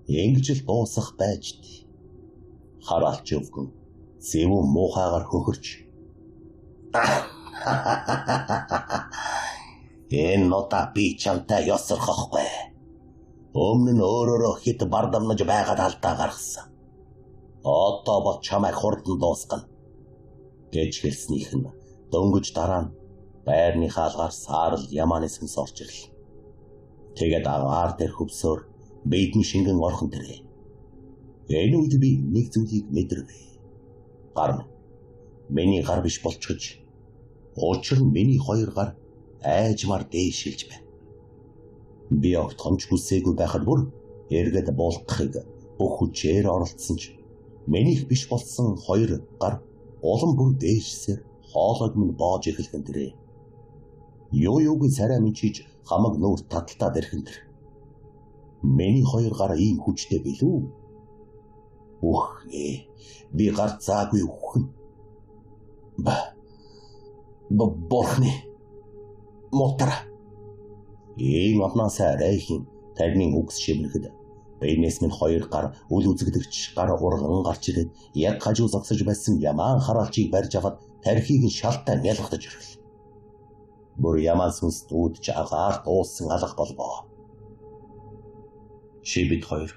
Ингэж л дуусах байж дээ. Хараалч өвгөн зэвүүн муухайгаар хөхөрч. Энэ удаа би чамтай ёсорхохгүй. Өмнө нь өөрөөрөө хит бардамнаж байгаад алдаа гаргасан. Одоо бол чамайг хурдан дуусгана. Гэж хэлснийх нь дөнгөж дараа нь байрны хаалгаар саарл ямааны сүнс орж ирлээ. Тэгээд агаар дээр хөвсөөр бэдэн шингэн орхон дэрээ. Энэ үед би нэг зүйлийг мэдэрвэ. Гар минь миний гар биш болчихж. Учир нь миний хоёр гар айжмар дээшилж байна. Би огт хомч хүсээгүй байхад бүр эргээд буулгахыг бүх хүчээр оролцсон ч минийх биш болсон хоёр гар улам бүр дээшсээр хоолойг минь боож эхэлхэн дэрээ. Юуг царай минчиж хамаг нүүр таталтаад ирхэн дэр. Миний хоёр гар ийм хүчтэй билүү? Би гар заагүй үхэн. Борхны мотора. Ийм амнасаа райхийн тарны үгс шимрэхэд бэйнэс минь хоёр гар үл үзэгдэгч гар урган гарч ирээд яг хажуу зогсож байсан ямаан хараалчийг барьж аваад тархийг нь шалтаа нялгадаж ирлээ. Бүр ямаан сүнс дүүдж агаар дууссан алга болвоо. Чи бид хоёр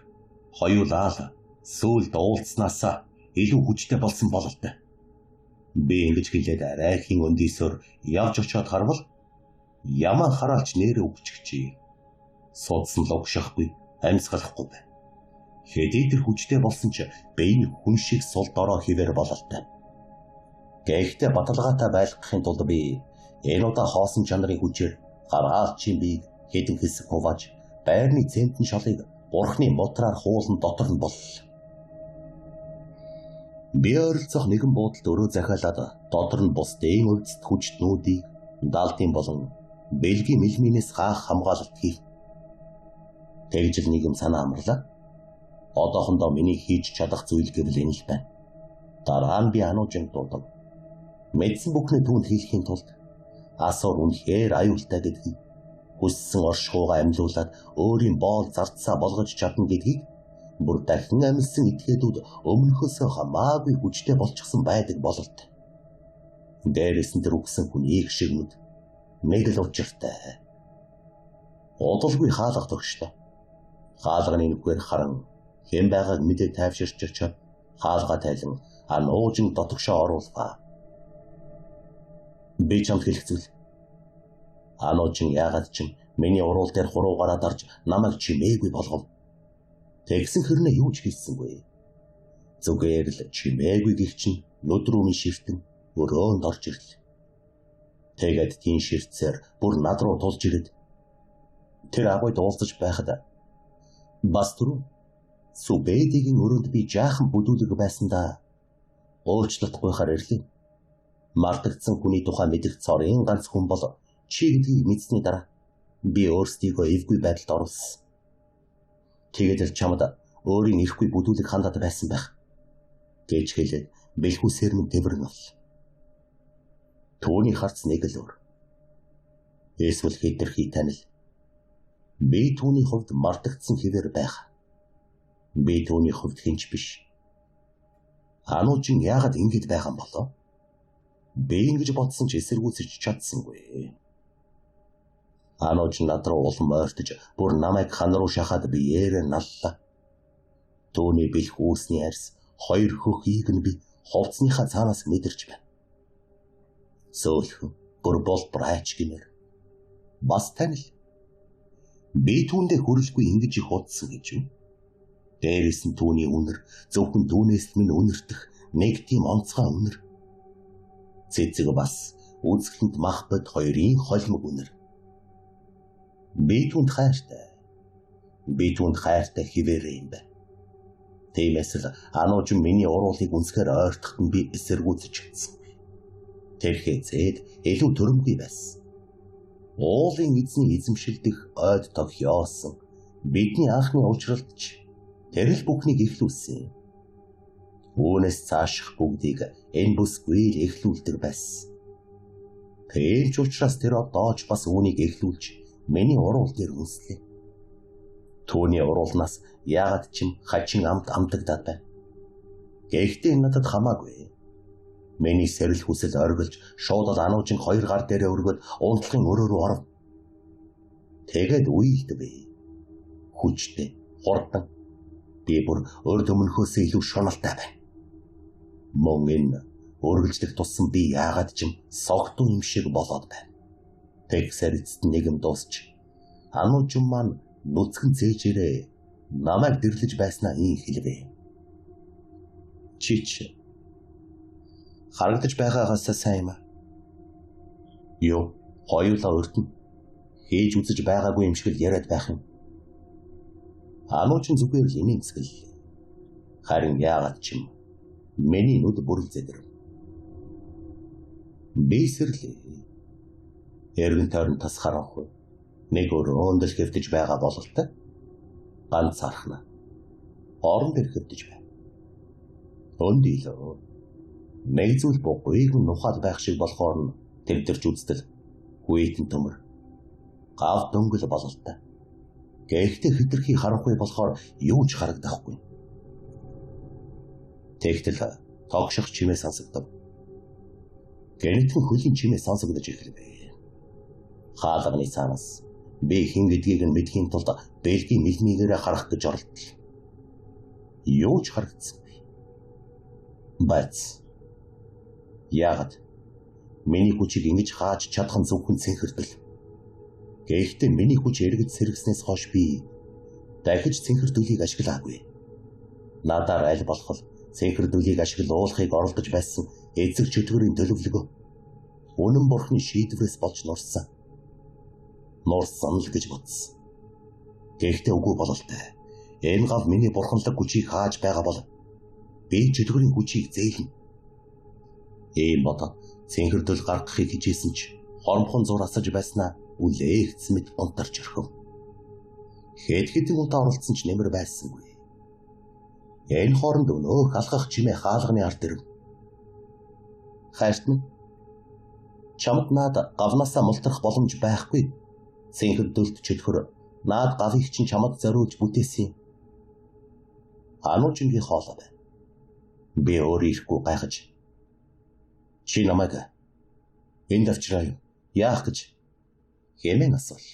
хоёулаа сүүлд уулзснаасаа илүү хүчтэй болсон бололтой. Би ингэж хэлээд райхийн өндийсөөр явж очиод харвал ямаан хараалч нэрээ өгчихжээ. Суудсан л угшахгүй, амьсгалахгүй байна. Хэдий тэр хүчтэй болсон ч бэйн хүн шиг сул дороо хിവэр бололтой. Гэхдээ баталгаатай байлгахын тулд би энэ удаа хоосон чанарын хүчээр гаргаалчийн биег хэдэн хэсэг хувааж байрны цементэн шалыг бурхны бодраар хуулан дотор нь боллоо. Би ойролцоох нэгэн буудалд өрөө захиалаад дотор нь бусдын өвцөд хүчтнүүдийг даалтын болон бэлгийн мэлминээс хаах хамгаалалт хийв. Тэгж л нэг юм санаа амарлаа. Одоохондоо миний хийж чадах зүйл гэвэл энэ л байна. Дараа нь би ануужинд дуудав. Мэдсэн бүхний түүнд хийхийн тулд асуур үнэхээр аюултай гэдгийг, хүссэн оршихуугаа амьлуулад өөрийн боол зарцаа болгож чадна гэдгийг, бүр дахин амьлсан этгээдүүд өмнөхөөсөө хамаагүй хүчтэй болчихсон байдаг бололт. Дээрээс нь тэр үгсэн хүнийг шигнүүд нэг л учиртай. Удалгүй хаалга төгштэй. Хаалганы нүхээр харан хэн байгааг мэдээ тайвширч очоод хаалга тайлан ануужин дотогшоо оруулаа. Би чамд хэлэх зүйл. Ануужин яагаад ч миний уруул дээр хуруугаараа дарж намайг чимээгүй болгов. Тэгсэн хэрнээ юу ч хийсэнгүй. Зүгээр л чимээгүй гэх чинь нүдрүүний ширтэн өрөөнд орж ирлээ. Тэгээд тийм ширтсээр бүр над руу тулж ирээд тэр агуйд уулзаж байхад бас түрүү Сүбэдигийн өрөөнд би жаахан бүдүүлэг байсандаа уучлалтгүйхаар ирлээ. Мартагдсан хүний тухай мэдэх цорын ганц хүн бол чи гэдгийг мэдсэний дараа би өөрсдийгөө эвгүй байдалд оруулсан. Тэгээд л чамд өөрийн ирэхгүй бүдүүлэг хандаад байсан байх гэж хэлээд бэлхүүсээр минь тэмрэн бол. Түүний харц нэг л өөр. Эсвэл хэтэрхий танил. Би түүний хувьд мартагдсан хэвээр байх. Би түүний хувьд хинч биш. Ануужин яагаад ингэж байгаа юм болоо? Би ингэж бодсон ч эсэргүүцэж чадсангүй. Анууж над руу улам ойртож бүр намайг хан руу шахаад биеэрээ наллаа. Түүний бэлх үүсний арьс хоёр хөхийг нь би хувцсныхаа цаанаас мэдэрч байна. Сөөлхөн бүр бол брайч гинэр. Бас танил. Би түүндээ хүрэлгүй ингэж их удсан гэж юу? Дээрээс нь түүний үнэр зөвхөн түүнээс минь үнэртэх нэг тийм онцгой үнэр. Цэцэг бас үзэсгэлэнт мах бод хоёрын холимог үнэр. Би түүнд хайртай хിവэрэ юм байна. Тиймээс л анууж миний уруулыг үнсгээр ойртоход нь би эсэргүүцэж чадсан. Тэрхээ зээд илүү төрөмгүй байсан. Уулын эзний эзэмшилдэх ойд тогтёосон бидний анхны уучралтч тэр л бүхнийг эхлүүлсэн. Үүнээс цааших бүгдийг энэ бүсгүй л эхлүүлдэг байсан. Тийм ч учраас тэр одооч бас үүнийг эхлүүлж миний уруул дээр үнслээ. Түүний уруулнаас яагаад ч хачин амт амтагдаад байна. Гэхдээ надад хамаагүй. Миний сэрэл хүсэл оргилж шууд л ануужин хоёр гар дээрээ өргөд унтлахын өрөө рүү оров. Тэгээд үеилдэв. Хүчтэй, хурдан. Би бүр өрд өмнөхөөсөө илүү шуналтай байна. Мөн энэ өргөлжлөх тусам би яагаад ч согтун юм шиг болоод байна. Тэгсээр эцэст нэг юм дуусч ануужин маань нүцгэн цээжээрээ намайг дэрлэж байснаа ийн хэлвэ. Чич харагдаж байгаагаас сайн юм аа. Юу, хоёулаа өртөн хийж үзэж байгаагүй юм шиг л яриад байх юм. Ануучин зүгээр л инээмсгэл. Харин яагаад ч юм миний нүд бүрэлзэдэр. Би сэрлээ. Эргэн тойрон тас харахгүй. Нэг өрөөнд л хэвдэж байгаа бололтой. Ганц харахна. Орон дээр хэвдэж байна. Өндийлөө. Нэг зүйл богүйг нухаад байх шиг болохоор нь тэмдэрч үздэл. Хүйтэн төмөр. Гав дөнгөл бололтой. Гэхдээ хэтэрхий харахгүй болохоор юу ч харагдахгүй. Тэгтэл тогших чимээ сонсогдов. Гэнэтхэн хөлийн чимээ сонсогдож эхэлвэ. Хаалганы цаанаас би хэн гэдгийг нь мэдхийн тулд бэлгийн мэлмигээрээ харах гэж оролдол. Юу ч харагдсангүй. Бац. Яагаад миний хүчийг ингэж хааж чадах нь зөвхөн цэнхэрдэл. Гэхдээ миний хүч эргэж сэргснээс хойш би дахиж цэнхэрдүүлийг ашиглаагүй. Надаар аль болох цэнхэрдүүлийг ашиглуулахыг оролдож байсан эцэг чөтгөрийн төлөвлөгөө үнэн бурхны шийдвэрээс болж нурсан. Нурсан л гэж бодсон. Гэхдээ үгүй бололтой. Энэ гал миний бурханлаг хүчийг хааж байгаа бол би чөтгөрийн хүчийг зээлнэ. Ийм бодоод цэнхэрдэл гаргахыг хичээсэн ч хормхон зур асаж байснаа үлээгц мэд унтарч орхив. Хэд хэдэн удаа оролцсон ч нэмэр байсангүй. Энэ хооронд өнөөх алхах чимээ хаалганы ард ирэв. Хайртан, чамд наад гавнасаа мултрах боломж байхгүй. Цэнхэрдэлд чөтгөр наад гавыг чинь чамд зориулж бүтээсэн. Ануучингийн хоолой бай. Би өөр ирэхгүй гайхаж. Чи намайг энд авчраа юу? Яах гэж хэмээн асуул.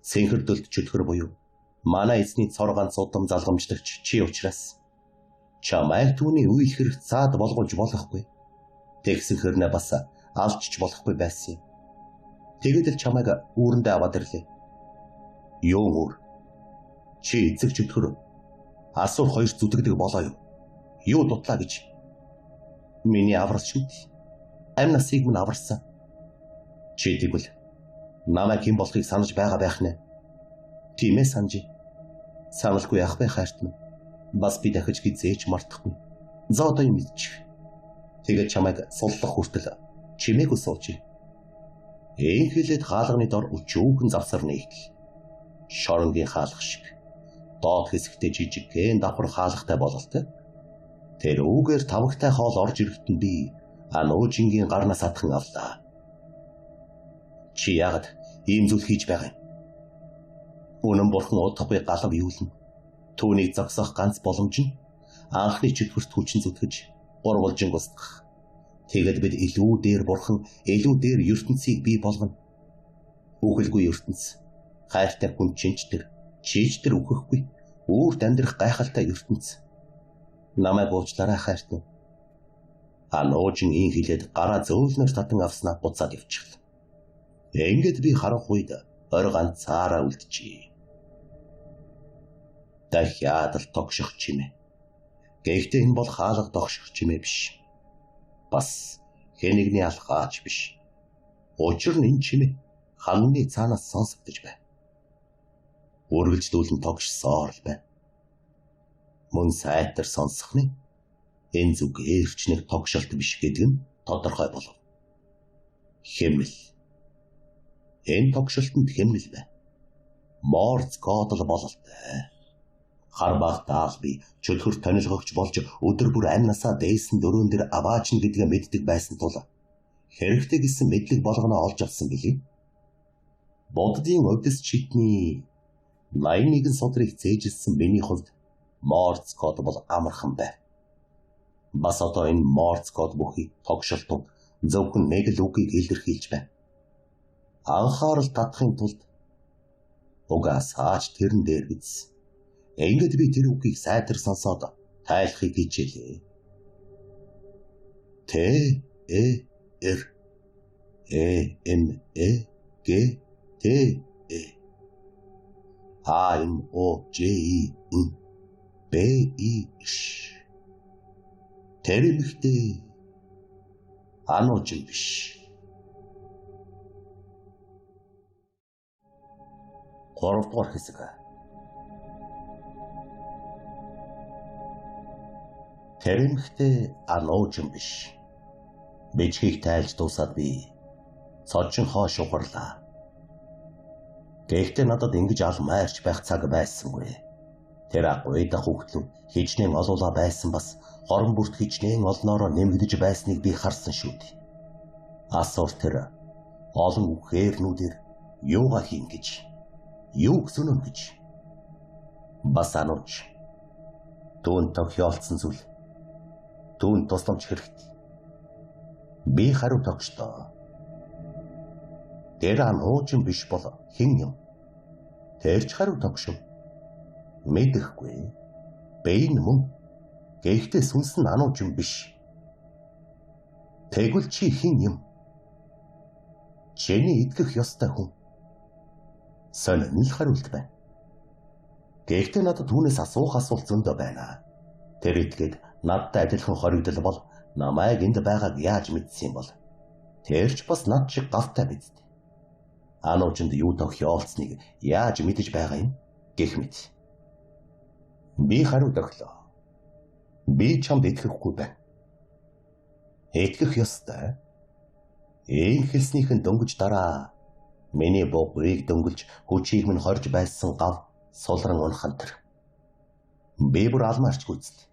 Цэнхэрдэлд чөтгөр буюу манай эзний цор ганц удам залгамжлагч чи учраас чамайг түүний үйл хэрэг цаад болгож болохгүй. Тэгсэн хэрнээ бас алчч болохгүй байсан юм. Тэгээд л чамайг үүрэндээ аваад ирлээ. Юу өөр? Чи эцэг чөтгөр асуур хоёр зүтгэдэг болоо юу? Юу дутлаа гэж? Миний аврал шүү дээ. Амь насыг минь аварсан. Чи тэгвэл намайг хэн болохыг санаж байгаа байх нэ? Тийм ээ санжи. Саналгүй яах вэ хайртан? Бас би дахиж хизээж мартахгүй. За одоо юм мэдчих. Тэгээд чамайг суллах хүртэл чимээгүй сууж. Ээн хэлээд хаалганы дор өчүүхэн завсар нэгтэл. Шоронгийн хаалга шиг. Доод хэсэгтээ жижигхэн давхар хаалгатай бололтой. Тэр үүгээр тавагтай хоол орж ирэхэд нь би Ануучингийн гарнаас атхан авлаа. Чи яагаад ийм зүйл хийж байгаа юм? Үнэн бурхан удахгүй галав юулна. Түүнийг зогсоох ганц боломж нь анхны чөтгөрт хүчин зүтгэж урвалжин гусдах. Тэгэд бид илүү дээр бурхан, илүү дээр ертөнцийг бий болгоно. Үхэлгүй ертөнц, хайртай хүн чинчдэг, чийждэр үхэхгүй, үүрт амьдрах гайхалтай ертөнц. Намайг уучлаарай хайртай. Ануужин ийн хилээд гараа зөөлнөр татан авснаа буцаад явчихлаа. Ингээд би харах үед орой ганцаараа үлджээ. Дахиад л тогших чимээ. Гэхдээ энэ бол хаалга тогших чимээ биш. Бас хэнэгний алхаач биш. Учир нь энэ чимээ ханны цаанаас сонсогдож байна. Үргэлжлүүлэн тогшсоор л байна. Мөн сайтар сонсохны энэ зүгээрч нэг тогшилт биш гэдэг нь тодорхой болов. Хэмэл. Энэ тогшилтанд хэмэл байна. Морс код л бололтой. Хар багтаал би чөтгөр тонилгогч болж өдөр бүр амнасаа дээсэн дөрөөн дээр аваачна гэдгээ мэддэг байсан тул хэрэгтэй гэсэн мэдлэг болгоно олж авсан билий. Боддын өвдөс читний 81 содрыг зээжилсэн миний хувьд Морс код бол амархан байв. Бас одоо энэ Морс код бүхий тогшилтууд зөвхөн нэг л үгийг илэрхийлж байна. Анхаарал татахын тулд угаас хаач тэрэн дээр биз. Ингээд би тэр үгийг сайтар сонсоод тайлахыг хичээлээ. Т Э Р Э М Э Г Т Э А М О Ж И Н Б И Ш Тэр эмэгтэй Ануужин биш. 3 дугаар хэсэг. Тэр эмэгтэй Ануужин биш. Бичгийг тайлж дуусаад би цочин хоош ухарлаа. Гэхдээ надад ингэж алмаарч байх цаг байсангүй. Тэр агуйда хүүхдэн хичнээн олуулаа байсан бас хорон бүрт хичнээн олноороо нэмэгдэж байсныг би харсан шүү дээ. Асуур тэр олон үхээрнүүдээр юугаа хийн гэж, юу гүсэнэ гэж. Бас Анууч түүн тохиолдсон зүйл түүн тусламж хэрэгтэй. Би хариу тогтсон. Тэр Ануужин биш бол хэн юм? Тэрч хариу тогшив. Мэдэхгүй. Бэйн мөн. Гэхдээ сүнс нь Ануужин биш. Тэгвэл чи хэн юм? Чиний итгэх ёстой хүн. Сонин л хариулт байна. Гэхдээ надад түүнээс асуух асуулт зөндөө байна. Тэр итгээд надтай адилхан хоригдол бол намайг энд байгааг яаж мэдсэн юм бол? Тэрч бас над шиг гавтай биз дээ. Ануучинд юу тохи олцныг яаж мэдэж байгаа юм гэх мэт. Би хариу өглөө. Би чамд итгэхгүй байна. Итгэх ёстой. Ийм хэлснийхэн дөнгөж дараа миний богыг дөнгөлж хүчийг минь хорж байсан гав сулран унхан тэр. Би бүр алмаарч гүйцэл.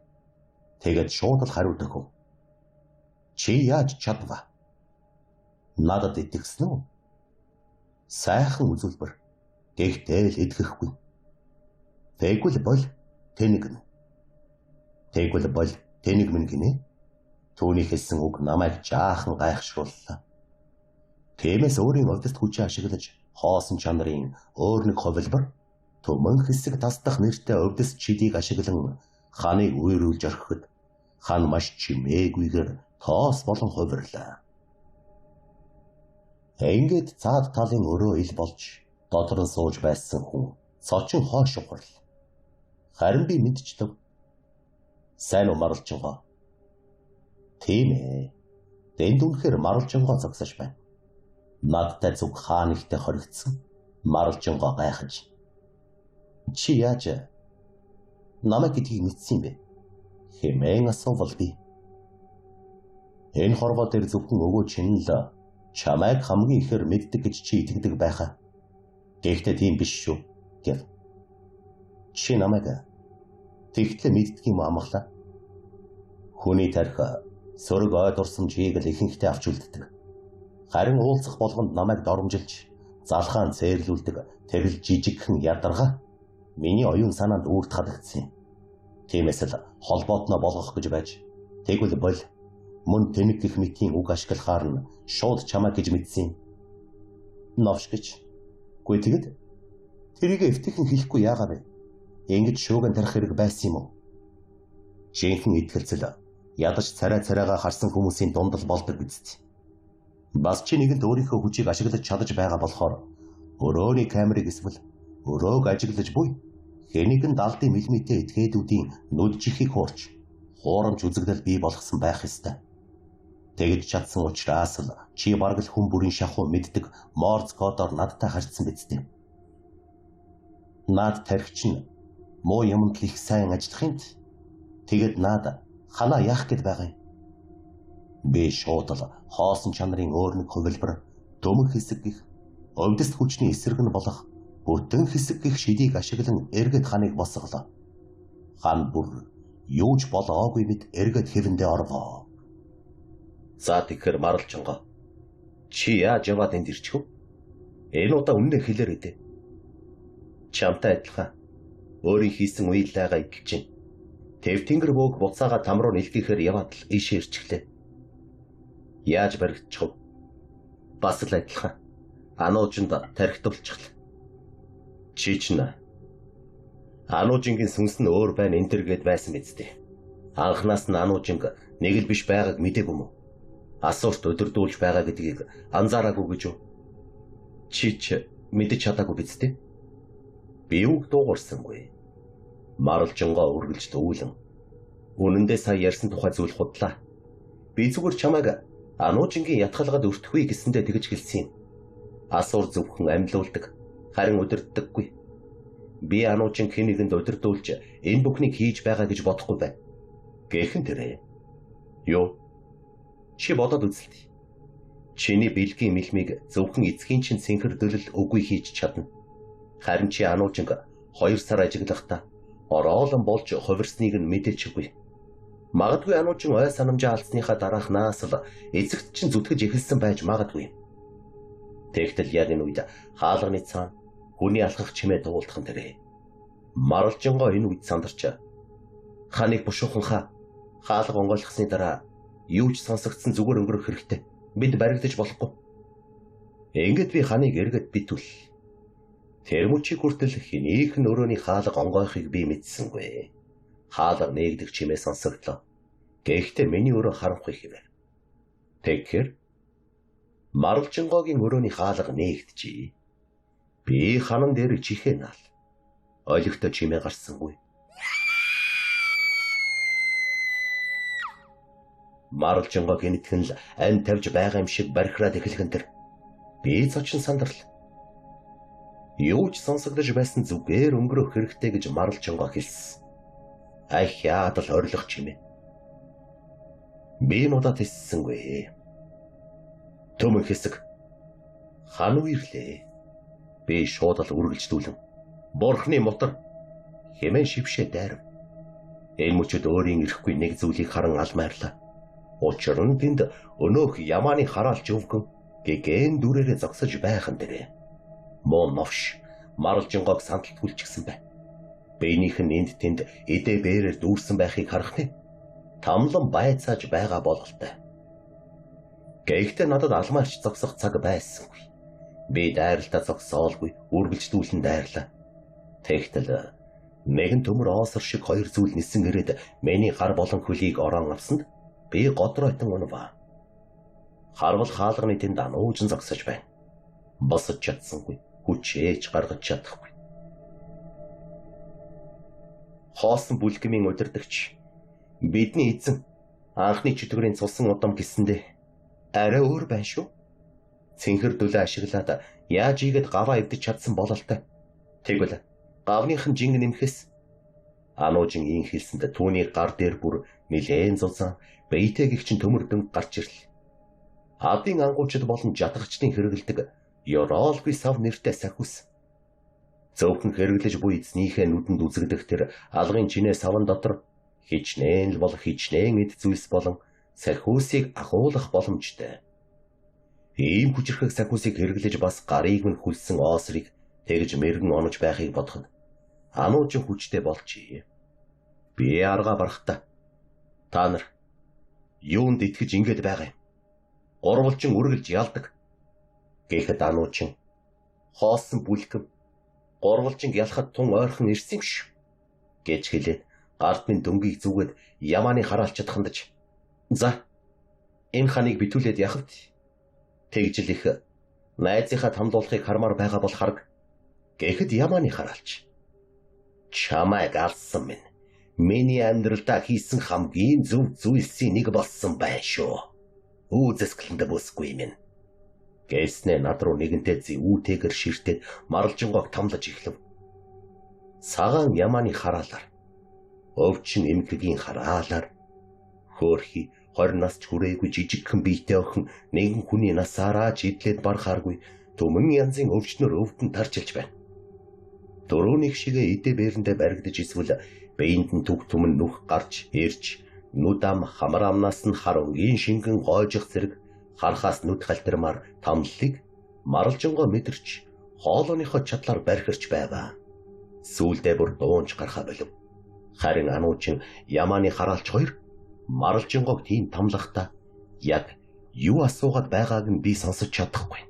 Тэгээд шууд л хариу өгөв. Чи яаж чадва? Надад итгэсэн үү? Сайхан үзүүлбэр. Гэхдээ л итгэхгүй. Тэгвэл бол тэнэг. Тэгвэл бол тэнэг минь гинэ. Түүний хэлсэн үг намайг жаахан гайхшрууллаа. Тиймээс өөрийн урдст хүчээ ашиглаж хоосон чанарын өөр нэг хувилбар төмөн хэсэг тасдах нэртэй урдст чидийг ашиглан ханыг үерүүлж орхиход хан маш чимээгүйгээр тоос болон хувирлаа. Ингээд цаад талын өрөө ил болж дотор нь сууж байсан хүн цочин хоош ухрал. Харин би мэдчихв. Сайн уу Маралчингоо? Тийм ээ. Тэнд үнэхээр Маралчингоо зогсож байна. Надтай зүг хаан ихтэй хоригдсон. Маралчингоо гайхаж. Чи яаж намайг гэдгийг мэдсэн бэ? Хэмээн асуувал би. Энэ хорвоо дээр зөвхөн өвөө чинь л чамайг хамгийн ихээр мэддэг гэж чи итгэдэг байхаа. Гэхдээ тийм биш шүү гэв. Чи намайг тэгтлээ мэддэг юм амглаа. Хүний тарих сөрөг ой дурсамжийг л ихэнхдээ авч үлддэг. Харин уулзах болгонд намайг доромжилж залхаан цээрлүүлдэг тэр л жижигхэн ядарга миний оюун санаанд үрд хадагдсан юм. Тиймээс л холбоотноо болгох гэж байж тэгвэл бол мөн тэнэг гэх мэтийн үг ашиглахаар нь шууд чамаа гэж мэдсэн. Новш гэж. Гүй тэгэд тэрийг эвтэхэн хэлэхгүй яагаад вэ? Ингэж шууган тарих хэрэг байсан юм уу? Жинхэнэ итгэлцэл ядаж царайгаа харсан хүмүүсийн дунд л болдог биз. Бас чи нэгэнд өөрийнхөө хүчийг ашиглаж чадаж байгаа болохоор өрөөний камерыг эсвэл өрөөг ажиглаж буй хэнийгэн далдын мэлмитээ этгээдүүдийн нүд чихийг хуурч хуурамч үзэгдэл бий болгосон байх ёстой. Тэгж чадсан учраас л чи бараг л хүн бүрийн шахуу мэддэг Морзе кодоор надтай харьцсан биз дээ. Наад тархич нь муу юмд их сайн ажиллах юм. Тэгэд наад ханаа яах гээд байгаа юм. Би шууд л хоосон чанарын өөр нэг хувилбар төмөн хэсэг гих өвдөс хүчний эсрэг нь болох бүтэн хэсэг гих шидийг ашиглан эргэд ханыг босголоо. Хан бүр юуж болоогүй мэд эргэд хэвэндээ орвоо. За тэгэхээр Маралчингоо чи яаж яваад энд ирчихв? Энэ удаа үнэн хэлээр өдөө. Чамтай адилхан өөрийн хийсэн уялаагаа итгэж чинь. Тэв тэнгэр бөөг буцаага там руу нэлгээхээр яваад л ийшээ ирчихлээ. Яаж баригдчихв? Бас л адилхан. Ануужинд тархитуулчихлаа. Чи чинь Ануужингийн сүнс нь өөр байна энэ төр гэд байсан биз дээ. Анхнаас нь Ануужинг нэг л биш байгааг мэдээгүй юм уу? Асуурт өдөрдүүлж байгаа гэдгийг анзаараагүй гэж юу? Чи ч мэдэж чадаагүй биз дээ? Би үг дуугарсангүй. Маралчингоо үргэлж дүүлэн. Үнэндээ сая ярьсан тухай зүйл худлаа. Би зүгээр чамайг Ануужингийн ятгалгаад өртөхгүй гэсэндээ тэгж хэлсэн юм. Асуур зөвхөн амьлуулдаг, харин удирддаггүй. Би Ануужин хэнигэнд удирдуулж энэ бүхнийг хийж байгаа гэж бодохгүй байна. Гэхэн тэрэ. Юу? Чи бодоод үзлээ. Чиний бэлгийн мэлмиг зөвхөн эцгийн чинь сэнхэрдэл үгүй хийж чадна. Харин чи Ануужинг 2 сар ажиглахдаа ороолон болж хувирсныг нь мэдээчгүй. Магадгүй Ануужин ой санамжаа алдсныхаа дараахнаас л эцэгт чинь зүтгэж эхэлсэн байж магадгүй. Тэгтэл яг энэ үед хаалганы цаана хүний алхах чимээ дуулдах нэрээ. Маралчингоо энэ үед сандарч ханыг бушууханхаа хаалга онгойлгосны дараа юу ч сонсогдсон зүгээр өнгөрөх хэрэгтэй. Бид баригдаж болохгүй. Ингээд би ханыг эргэд битүүл. Тэрмүчи хүртэл хэнийг н өрөөний хаалга онгойхыг би мэдсэнгүй. Хаалга нээгдэг чимээ сонсогдлоо. Гэхдээ миний өрөө харанхуй хэвээр. Тэгэхээр Маралчингоогийн өрөөний хаалга нээгдэжээ. Би ханан дээр чихээ наал. Ойлгохтой чимээ гарсангүй. Маралжингаа гинтгэн л ань тавьж байгаа юм шиг бархираад эхлэх энэ. Би цочин сандрал. Юу ч сонсогдож байсан зүгээр өнгөрөх хэрэгтэй гэж Маралжингаа хэлсэн. Ахяад л орилох чимээ. Би нудаа тиссэнгүй. Төмөн хэсэг. Хану ирлээ. Би шууд л үргэлжлүүлэн. Бурхны мотор хэмээн шившээ дайрав. Энэ мөчөд өөрийн ирэхгүй нэг зүйлийг харан алмайрлаа. Учир нь тэнд өнөөх ямааны хараалч өвгөн гэгэн дүрээрээ зогсож байхан дээрээ. Муу новш Маралжингааг сандалтгүйлчихсэн бай. Биенийх нь энд тэнд эдээ бээрээр дүүрсэн байхыг харах нь тамлан байцааж байгаа бололтой. Гэхдээ надад алмаарч зогсох цаг байсангүй. Би дайралтаа зогсоолгүй үргэлжлүүлэн дайрлаа. Тэгтэл нэгэн төмөр оосор шиг хоёр зүйл нисэн ирээд миний гар болон хөлийг орон авсанд би годройтон унав. Харвал хаалганы тэнд ануужин зогсож байна. Босож чадсангүй, хүчээж гаргаж чадахгүй. Хоосон бүлгэмийн удирдагч бидний эзэн анхны чөтгөрийн цусан удам гэсэндээ арай өөр байна шүү. Цэнхэр дөлөө ашиглаад яаж ийгэд гаваа эвдэж чадсан бололтой. Тэгвэл гавныхан жинг нэмэхэс ануужин ийн хэлсэнд түүний гар дээр бүр нилээн зузаан бэйтэй гихчин төмөр дөнгө гарч ирлээ. Адын ангуучид болон жадагчдын хэрэгэлдэг ёроолгүй сав нэртэй сахиус. Зөвхөн хэрэглэж буй эзнийхээ нүдэнд үзэгдэх тэр алгын чинээ савн дотор хичнээн л бол хичнээн эд зүйлс болон сахиусыг агуулах боломжтой. Ийм хүчрхэг сахиусыг хэрэглэж бас гарыг минь хүлсэн оосрыг тэгж мэргэн онож байхыг бодоход ануужин хүчтэй болчихъя. Би арга барахта. Та нар юунд итгэж ингэж байгаа юм? Гурвалжин үргэлж ялдаг. Гэхэд ануужин хоосон бүлгэм гурвалжин ялахад тун ойрхон ирсэн юм шүү гэж хэлээд гарт минь дөнгөийг зүгээд ямааны хараалчд хандаж. За энэ ханыг битүүлээд яхав. Тэгж л их найзынхаа тамлуулахыг хармаар байгаа бол хараг. Гэхэд ямааны хараалч чамайг алсан минь миний амьдралдаа хийсэн хамгийн зөв зүйлсийн нэг болсон байна шүү. Үзэсгэлэндээ бүсгүй минь. Гэснээ над руу нэгэнтээ зүүтэйгэр ширтээд Маралжингааг тамлаж эхлэв. Сагаан ямааны хараалаар, өвчин эмхэгийн хараалаар, хөөрхий 20 нас ч хүрээгүй жижигхэн биетэй охин нэгэн хүний насаараа жидлээд барахааргүй төмөн янзын өвчнөр өвдөн тарчилж байна. Дөрөвнийх шигээ эдээ бээрэндээ баригдаж эсвэл биеинд нь түг түмэн нүх гарч ирж нүд ам хамар амнаас нь хар өнгийн шингэн гоожих зэрэг харахаас нүд халтармаар тамллыг Маралжингаа мэдэрч хоолойныхоо чадлаар бархирч байгаа. Сүүлдээ бүр дуунч гарахаа болов. Харин ануучин ямааны хараалч хоёр Маралжингааг тийм тамлахдаа яг юу асуугаад байгааг нь би сонсож чадахгүй.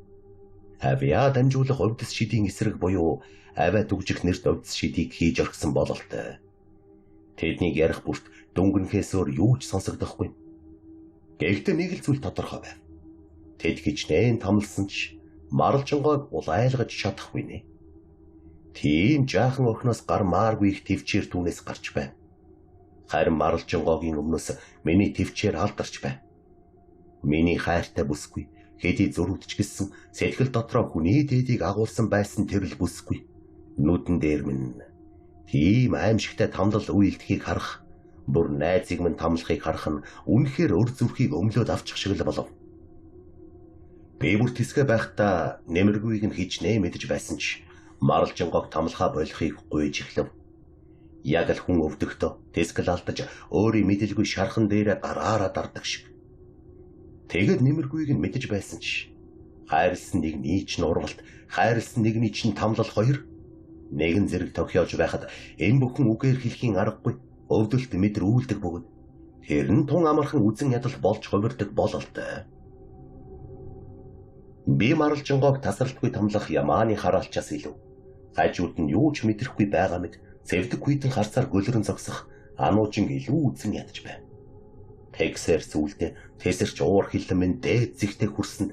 Авиа дамжуулах өвдөс шидийн эсрэг буюу авиа дүгжих нэрт өвдөс шидийг хийж орхисон бололтой. Тэднийг ярих бүрт дөнгөнхээс өөр юу ч сонсогдохгүй. Гэхдээ нэг л зүйл тодорхой байв. Тэд хичнээн тамлсан ч Маралжингааг улайлгаж чадахгүй нэ. Тийм жаахан охиноос гармааргүй их төвчээр түүнээс гарч байна. Харин Маралжингаагийн өмнөөс миний төвчээр алдарч байна. Миний хайртай бүсгүй хэдий зөрүүдч гисэн сэтгэл дотроо хүний дээдийг агуулсан байсан тэрл бүсгүй. Нүдэн дээр минь тийм аимшигтай тамлал үйлдэхийг харах, бүр найзыг минь тамлахыг харах нь үнэхээр өр зүрхийг өмлөөд авчих шиг л болов. Би бүр тэсгэ байхдаа нэмэргүйг нь хичнээн мэдэж байсан ч Маралжингааг тамлахаа болохыг гуйж эхлэв. Яг л хүн өвдөгтөө тэсгэл алдаж өөрийн мэдэлгүй шархан дээрээ гараараа дардаг шиг. Тэгэд нэмэргүйг нь мэдэж байсан ч хайрлсан нэгний чинь ургалт, хайрлсан нэгний чинь тамлал хоёр нэгэн зэрэг тохиож байхад энэ бүхэн үгээр хэлхийн аргагүй өвдөлт мэдэр үйлдэг бөгөөд тэр нь тун амархан үзэн ядал болж хувирдаг бололтой. Би Маралжингааг тасралтгүй тамлах ямааны хараалчаас илүү хажууд нь юу ч мэдрэхгүй байгаа мэт цэвдэг хүйтэн харцаар гөлрөн зогсох ануужин илүү үзэн ядаж байна. Тэгсээр сүултээ тэсэрч уур хилэн минь дээд зэгтээ хүрсэнд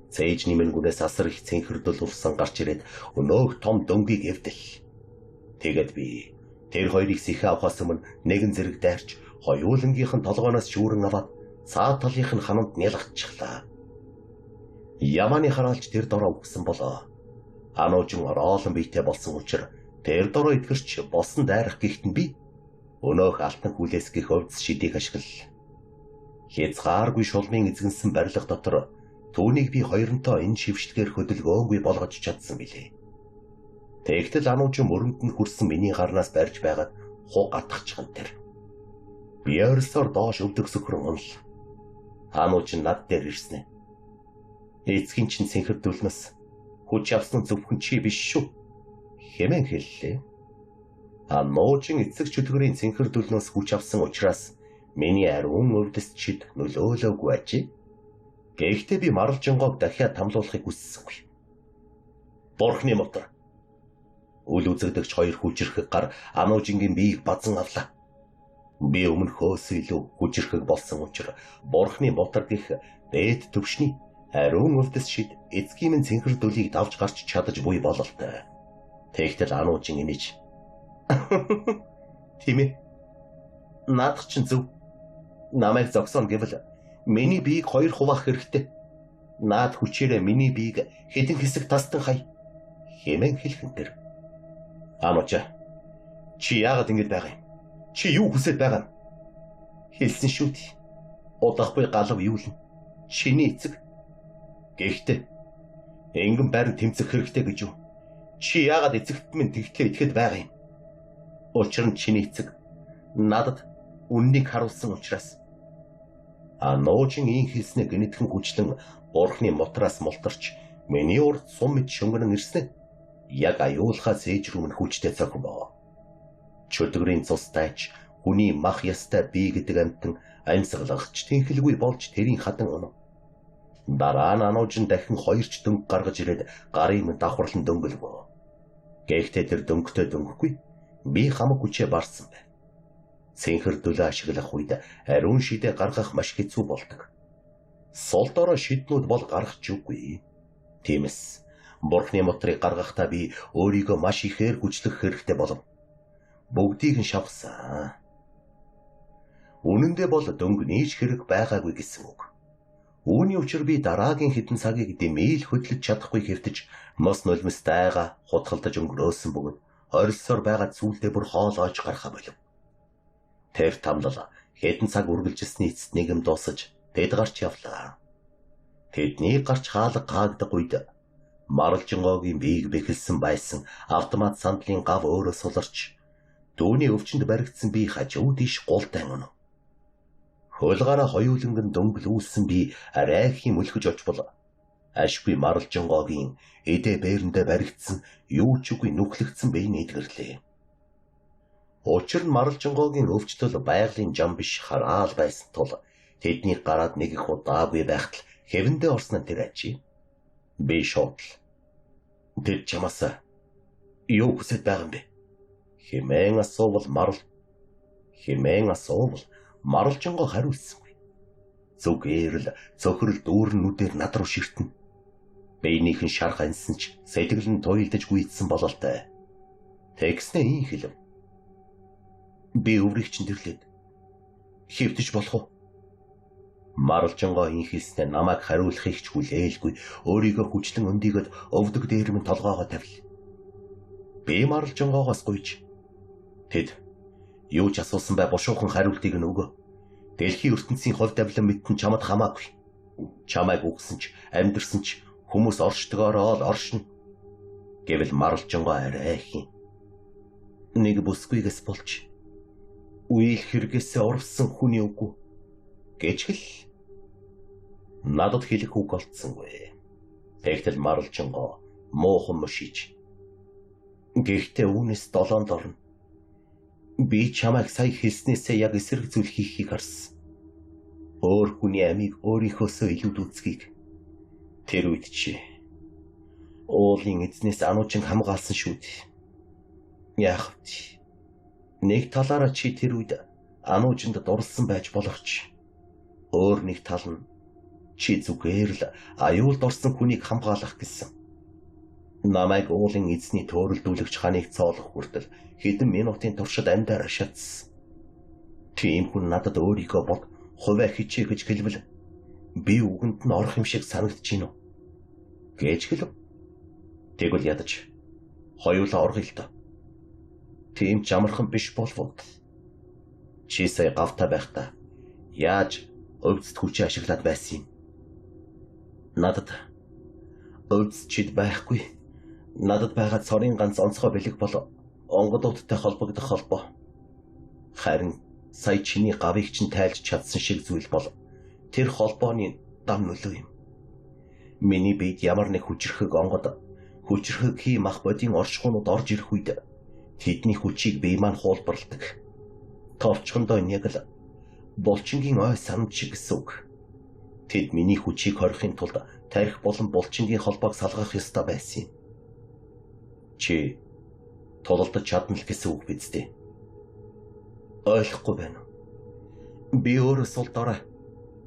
цээж нэмэнгүнээс асар их цэнхэрдэл урсан гарч ирээд өнөөх том дөнгөийг эвдэл. Тэгэд би тэр хоёрыг сэхэ авахаас өмнө нэгэн зэрэг дайрч хоёулангийнх нь толгооноос шүүрэн аваад цаа талынх нь ханамд нялгачглаа. Яманы хараалж тэр дороо өгсөн болоо. Ануужин ороолон биетэй болсон учраас тэр дороо итгэрч болсон дайрах гихтэн би өнөөх алтан хүлээс гих өвдс шидийг ашиглал. Хязгааргүй шулмын эзэгнсэн барилга дотор түүнийг би хоёронтоо энэ шившлэгээр хөдөлгөөнгүй болгож чадсан билээ. Тэгтэл ануужин мөрөнд нь хүрсэн миний гарнаас барьж байгаад хуг атгахчихсан тэр. Би орсоор доош өвдөг сөхрөн унал. Ануужин над дээр ирсэн. Эцгийн чинь цэнхэрдүүлнэс хүч авсан зөвхөн чи биш шүү хэмээн хэллээ. Ануужин эцэг чөтгөрийн цэнхэрдүүлнэс хүч авсан учраас миний ариун өвдөс чид нөлөөлөөгүй ажээ. Гэхдээ би Марлжингоог дахиад тамлуулахыг хүссэнгүй. Бурхны мотор. Үл үзэгдэгч хоёр хүчрхэг гар Ануужингийн биеийг базан авлаа. Би өмнөхөөс илүү хүчрхэг болсон учраас Бурхны мотор гих дээд төвшний ариун өвдөс шид эцгийн минь цэнхэрдүүлийг давж гарч чадаж буй бололтой. Тэгтэл Ануужин инеж. Тийм ээ. Наадах чинь зөв. Намайг зогсоно гэвэл миний биеийг хоёр хуваах хэрэгтэй. Наад хүчээрээ миний биеийг хэдэн хэсэг тастан хай. Хэмээн хэлхэн тэр. Ануужа. Чи яагаад ингэж байгаа юм? Чи юу хүсэж байгаа юм? Хэлсэн шүү дээ. Удахгүй галав юулна. Чиний эцэг. Гэхдээ ингэн байран тэмцэх хэрэгтэй гэж юу? Чи яагаад эцэгт минь тэгтлээ итгэхэд байгаа юм? Учир нь чиний эцэг надад үннийг харуулсан учраас. Ануужин ийн хэлснэ гинэтхэн хүчлэн Бурхны мотроос мултарч миний урд сум мэд шөнгөрөн ирсэн. Яг аюулхаас ээж рүү минь хүчтэй цохимоо. Чөтгөрийн цустайч хүний мах ястай бие гэдэг амтан амьсгалгч тэнхэлгүй болж тэрийн хатан онов. Дараа нь Ануужин дахин хоёрч дөнгө гаргаж ирээд гарын минь давхарлан дөнгөлвөө. Гэхдээ тэр дөнгөтэй дөнгөхгүй би хамаг хүчээ барсан байна. Цэнхэрдүүлээ ашиглах үед ариун шидэ гаргах маш хэцүү болдог. Сул дорой шиднүүд бол гаргах үгүй. Тиймээс Бурхны мотрыг гаргахдаа би өөрийгөө маш ихээр хүчлэх хэрэгтэй болов. Бүгдийг нь шавхсан. Үнэн дээр бол дөнгө нээж хэрэг байгаагүй гэсэн үг. Үүний учир би дараагийн хэдэн цагийг дэмээл хөдлөж чадахгүй хэвтэж мос нулимстайгаа хутгалдаж өнгөрөөсөн бөгөөд орилсоор байгаа зүйлдээ бүр хоолойж гарахаа болов. Тэр тамлал хэдэн цаг үргэлжилсний эцэст нэгэн дуусаж тэд гарч явлаа. Тэдний гарч хаалга гаагдаг үед Марлжингогийн биеийг бэхэлсэн байсан автомат сандлын гав өөрөө суларч дүүний өвчнөд баригдсан бие хажуу тийш гултайн өнө. Хөлгаараа хоёуланган дөнгөлүүлсэн би арайхийн мөлхөж очбол ашгүй Марлжингогийн эдэ бээрэндээ баригдсан юу ч үгүй нүхлэгдсэн бие нэдгэрлээ. Учир нь Марлжингогийн өвчтөл байгалийн жам биш хараал байсан тул тэдний гараад нэг их удаагүй байхад хэвэндээ орсон тэр ажи. Би шууд тэр чамаас юу хүсэж байгаа юм бэ? Хэмээн асуувал Марлжингоо хариулсангүй. Зүгээр л цохирол дүүрнүүдээр над руу ширтэн. Биенийхэн шарх ансан ч сэтгэл нь туйлдаж гүйцсэн бололтой. Тэгснэ ийн хэлв. Би өврийг чинь төрлөөд хэвтэж болох уу? Марлжингоо ийн хэлснэ намайг хариулахыг ч хүлээлгүй өөрийгөө хүчлэн өндийгöd өвдөг дээр минь толгоогоо тавил. Би Марлжингоогоос гуйж тэд юу ч асуусан бай бушуухан хариултыг нь өгөө. Дэлхийн ертөнцийн хувь тавилан мэдтэн чамд хамаагүй. Чамайг үгсэн ч амьдрсан ч хүмүүс оршдгоороо л оршно. Гэвэл Марлжингоо арайхийн. Нэг бүсгүйгээс болж үйл хэрэгээсээ орвсон хүний үгүй гэж хэл. Надад хэлэх үг олдсонгүй. Тэгтэл Марлжингоо муухан мушиж. Гэхдээ үүнээс долоонд орно. Би чамайг сая хэлснээсээ яг эсрэг зүйл хийхийг харсан. Өөр хүний амийг өөрийнхөөсөө илүүд үзхийг. Тэр үед чи уулын эзнээс Ануужин хамгаалсан шүү дээ. Яг вэ. Нэг талаараа чи тэр үед Ануужинд дурлсан байж болох ч өөр нэг тал нь чи зүгээр л аюулд орсон хүнийг хамгаалах гэсэн. Намайг уулын эзний төөрөлдүүлэгч ханыг цоолох хүртэл хэдэн минутын туршид амьдаар шатсан. Тийм хүн надад өөрийгөө бод хувиа хичээ гэж хэлвэл би үгэнд нь орох юм шиг санагдаж байна уу? Гэж хэлв. Тэгвэл ядаж хоёулаа оргоё л доо. Тийм ч амархан биш болов. Чи сая гавтаа байхдаа яаж өвдөд хүчээ ашиглаад байсан юм? Надад өвдөд чид байхгүй. Надад байгаа цорын ганц онцгой бэлэг бол онгодуудтай холбогдох холбоо. Харин сая чиний гавыг чинь тайлж чадсан шиг зүйл бол тэр холбооны дам нөлөө юм. Миний биед ямар нэг хүчрхэг онгод, хүчрхэг хий мах бодийн оршихуунууд орж ирэх үед тэдний хүчийг бие маань хуулбарладаг. Товчхондоо яг л булчингийн ой санамж шиг гэсэн үг. Тэд миний хүчийг хорихын тулд тарих болон булчингийн холбоог салгах ёстой байсан юм. Чи тулалдаж чадна л гэсэн үг биз дээ. Ойлгохгүй байна уу? Би өөрөө сул дорой.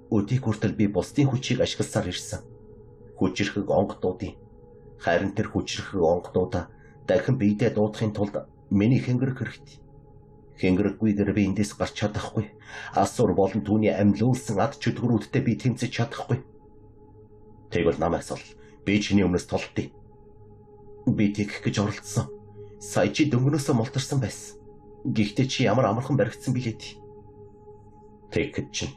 Өдийг хүртэл би бусдын хүчийг ашигласаар ирсэн. Хүчрхэг онгодуудын. Харин тэр хүчрхэг онгодуудаа дахин биедээ дуудахын тулд миний хэнгэрэг хэрэгтэй. Хэнгэрэггүйгээр би эндээс гарч чадахгүй. Асур болон түүний амьлуулсан ад чөтгөрүүдтэй би тэмцэж чадахгүй. Тэгвэл намайг сол. Би чиний өмнөөс толдъя. Би тэгэх гэж оролдсон. Сая чи дөнгөнөөсөө мултарсан байсан. Гэхдээ чи ямар амархан баригдсан билээ тий. Тэгэхэд чинь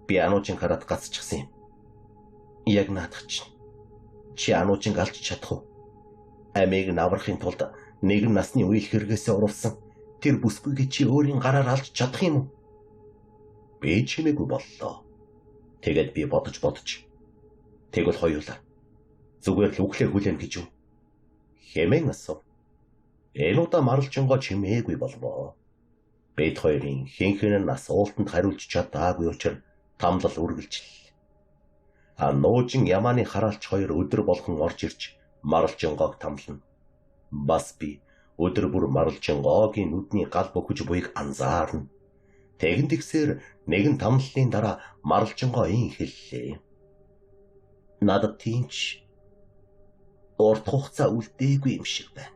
би ануужин хараад гацчихсан юм. Яг наадах чинь. Чи ануужин алж чадах уу? Амийг наврахын тулд нэгэн насны үеийн хэрэгээс оруулсан тэр бүсгүйгээ чи өөрийн гараар алж чадах юм уу? Би чимээгүй боллоо. Тэгээд би бодож. Тэгвэл хоёулаа зүгээр л үглээ хүлээн гэж юу? Хэмээн асуув. Энэ удаа маралжингоо чимээгүй болвоо. Бид хоёрын хинхэн нас уултанд хариулж чадаагүй учраас тамлал үргэлжлэл. Нуужин Ямааны хараалч хоёр өдөр болгон орж ирж маралжингоог тамлана. Бас би өдөр бүр маралжингоогийн нүдний гал бөхөж буйг анзаарна. Тэгэн тэгсээр нэгэн тамлалын дараа маралжингоо ин хэллээ. Надад тиймч урт хугацаа үлдээгүй юм шиг байна.